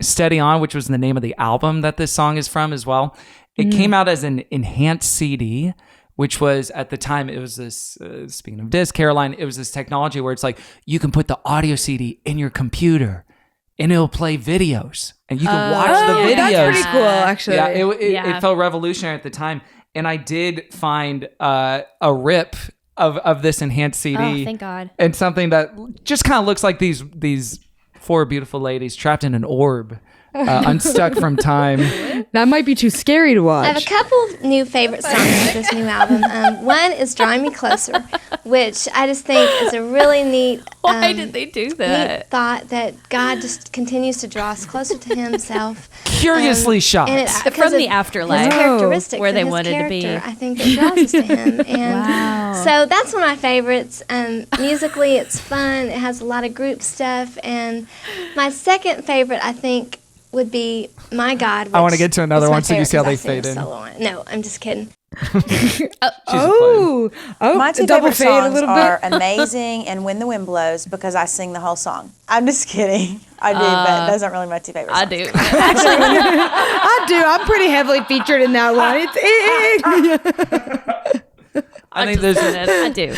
Steady On, which was the name of the album that this song is from as well. It came out as an enhanced CD, which was at the time, it was this, speaking of disc, Caroline, it was this technology where it's like you can put the audio CD in your computer and it'll play videos and you can watch the videos. That's pretty cool, actually. Yeah, it Yeah. felt revolutionary at the time. And I did find a rip of this enhanced CD. Oh, thank God. And something that just kind of looks like these four beautiful ladies trapped in an orb, unstuck from time. That might be too scary to I have a watch. couple new favorite songs with this new album. One is Drawing Me Closer, which I just think is a really neat Why did they do that? neat thought that God just continues to draw us closer to himself. Curiously shot. And it's From because the of afterlife. his characteristics Where they and his wanted to be. character, I think that draws us to him. And so that's one of my favorites. Musically, it's fun. It has a lot of group stuff. And my second favorite, I think, would be My God. I wanna which get to another is my one so you see how favorite they 'cause I fade sing in. solo on it. No, I'm just kidding. Oh, My two double favorite fade a songs little are bit. Amazing and When the Wind Blows because I sing the whole song. I'm just kidding. I do, but those aren't really my two favorite songs. I do. I do. I'm pretty heavily featured in that one. I think there's I do.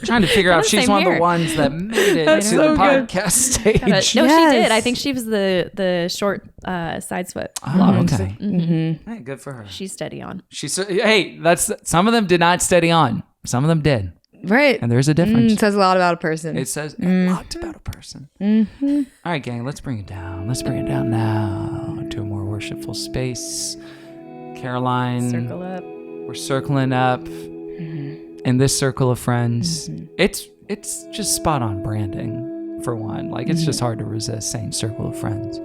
trying to figure out if she's same one of here. the ones that made it That's to so the good. podcast stage. No, she Yes. did. I think she was the short side sweat. Oh, okay. Hey, good for her. She's steady on. Hey, that's some of them did not steady on. Some of them did, Right. and there's a difference. It says a lot about a person. It says a lot about a person. All right, gang, let's bring it down. Let's bring it down now to a more worshipful space. Caroline, Circle up. we're circling up in this circle of friends. It's just spot on branding for one. Like it's just hard to resist saying circle of friends.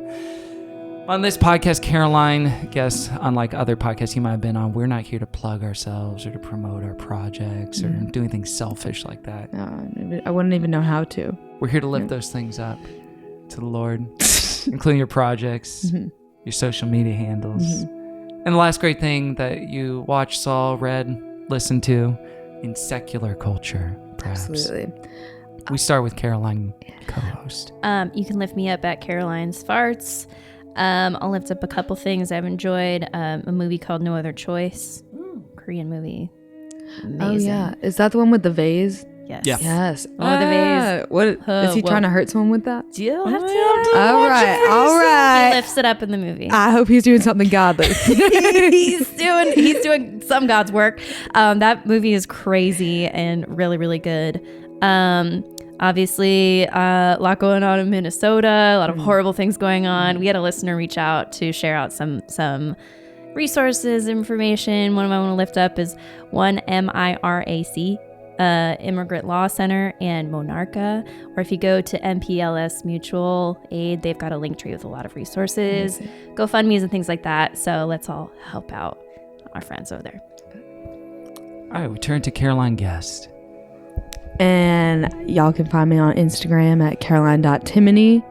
On this podcast, Caroline, guess unlike other podcasts you might have been on, we're not here to plug ourselves or to promote our projects or do anything selfish like that. I wouldn't even know how to. We're here to lift those things up to the Lord, including your projects, your social media handles, and the last great thing that you watched, saw, read, listened to in secular culture, perhaps. Absolutely. We start with Caroline, co-host. You can lift me up at Caroline's Farts. I'll lift up a couple things I've enjoyed. A movie called No Other Choice. Korean movie. Amazing. Oh, yeah. Is that the one with the vase? Yes. Yeah. Yes. Oh, the vase. What is he trying to hurt someone with that? You'll have to. All right. He lifts it up in the movie. I hope he's doing something godly. he's doing some God's work. That movie is crazy and really, really good. Obviously, a lot going on in Minnesota, a lot of horrible things going on. We had a listener reach out to share out some resources, information. One of them I want to lift up is MIRAC, Immigrant Law Center, and Monarca. Or if you go to MPLS Mutual Aid, they've got a link tree with a lot of resources, GoFundMe's and things like that. So let's all help out our friends over there. All right, we turn to Caroline Guest. And y'all can find me on Instagram at caroline.timoney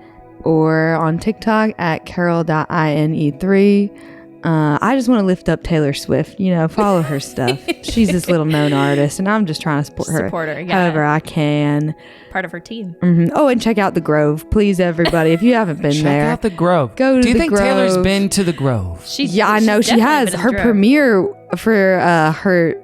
or on TikTok at carol.ine3. I just want to lift up Taylor Swift, follow her stuff. She's this little known artist, and I'm just trying to support her however I can. Part of her team. Oh, and check out The Grove, please, everybody. If you haven't been there. Check out The Grove. Go to Do you The think Grove. Taylor's been to The Grove? I know she has. Her premiere for her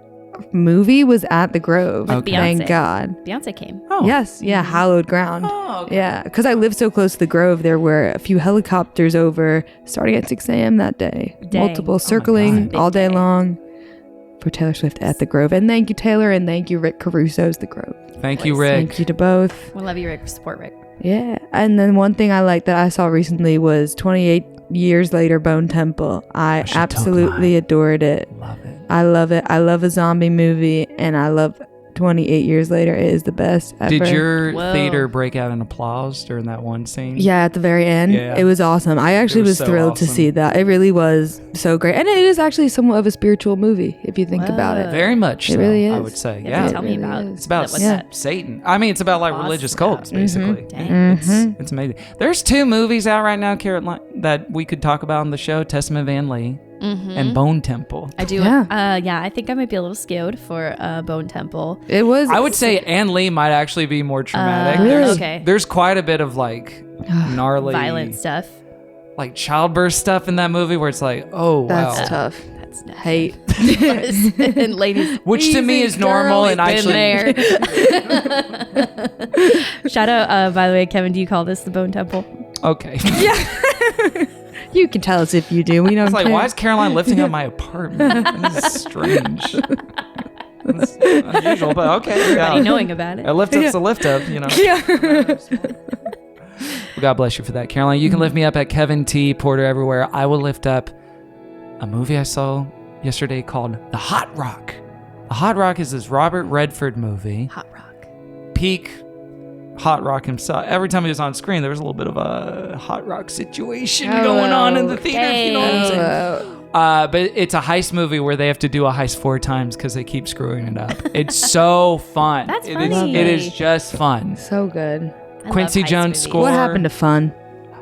movie was at The Grove. With Beyonce. Thank God. Beyonce came. Oh. Yes, yeah, hallowed ground. Oh, okay. Yeah, because I live so close to The Grove, there were a few helicopters over starting at 6 a.m. that day. Multiple circling all day long for Taylor Swift at The Grove. And thank you, Taylor, and thank you, Rick Caruso's The Grove. Thank you, Rick. Thank you to both. We love you, Rick. Support Rick. Yeah, and then one thing I liked that I saw recently was 28 years later, Bone Temple. I absolutely adored it. Love it. I love it. I love a zombie movie, and I love 28 years later. It is the best ever. Did your theater break out in applause during that one scene? Yeah, at the very end. Yeah. It was awesome. I actually was so thrilled to awesome. see that. It really was so great. And it is actually somewhat of a spiritual movie, if you think about it. Very much It so, really is. I would say. Yeah, Yeah. tell me about it. It's about What's that? Satan. I mean, it's about like religious cults, basically. Dang. It's amazing. There's 2 movies out right now, Caroline, that we could talk about on the show: Testament Van Lee and Bone Temple. I do. Yeah. I think I might be a little skilled for Bone Temple. It was. I would say Ann Lee might actually be more traumatic. Really? Okay. There's quite a bit of like gnarly, Violent stuff. like childbirth stuff in that movie where it's like, oh wow, That's tough. That's nasty. Hate. And ladies, which to me easy, is normal girl, and we've been actually there. Shout out, by the way, Kevin, do you call this the Bone Temple? okay. You can tell us if you do. We don't It's like, care. why is Caroline lifting up my apartment? This is strange. That's unusual, but okay. Everybody knowing about it. A lift up's a lift up, Well, God bless you for that, Caroline. You can lift me up at Kevin T. Porter everywhere. I will lift up a movie I saw yesterday called The Hot Rock. The Hot Rock is this Robert Redford movie. Hot Rock. Peak Hot Rock himself. Every time he was on screen, there was a little bit of a Hot Rock situation going on in the theater. If you know what I'm saying? But it's a heist movie where they have to do a heist 4 times because they keep screwing it up. It's so fun. That's It funny. is just fun. So good. I Quincy love heist Jones movies. score. What happened to fun?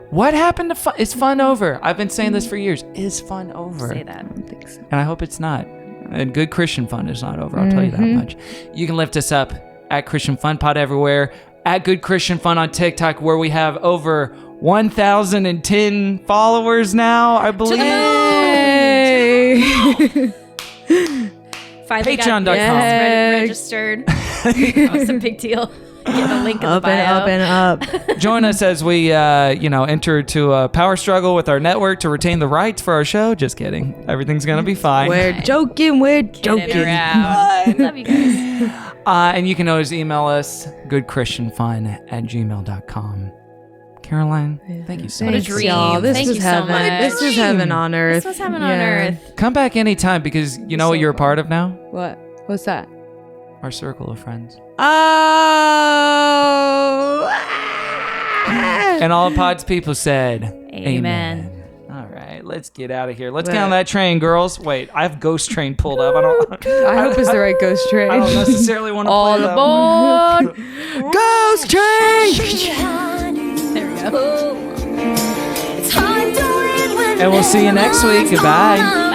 What happened to fun? Is fun over? I've been saying this for years. Is fun over? Say that. I don't think so. And I hope it's not. And good Christian fun is not over. I'll tell you that much. You can lift us up at Christian Fun Pod everywhere. At Good Christian Fun on TikTok, where we have over 1,010 followers now, I believe. Finally Patreon.com. got registered. It's a big deal. Get a link in the Up bio. and up and up. Join us as we, enter to a power struggle with our network to retain the rights for our show. Just kidding. Everything's going to be fine. We're joking. We're Kidding joking. around. Love you guys. And you can always email us, goodchristianfun@gmail.com. Caroline, thank you so What a much. dream. Y'all, this Thank was you so heaven. much. This was heaven on earth. This was heaven on earth. Come back anytime because you know what you're a part of now? What? What's that? Our circle of friends. Oh. And all Pod's people said, Amen. All let's get out of here. Let's get on that train, girls. Wait, I have Ghost Train pulled up. I hope it's the right Ghost Train. I don't necessarily want to All play aboard! Ghost Train! There we go. And we'll see you next week. Goodbye.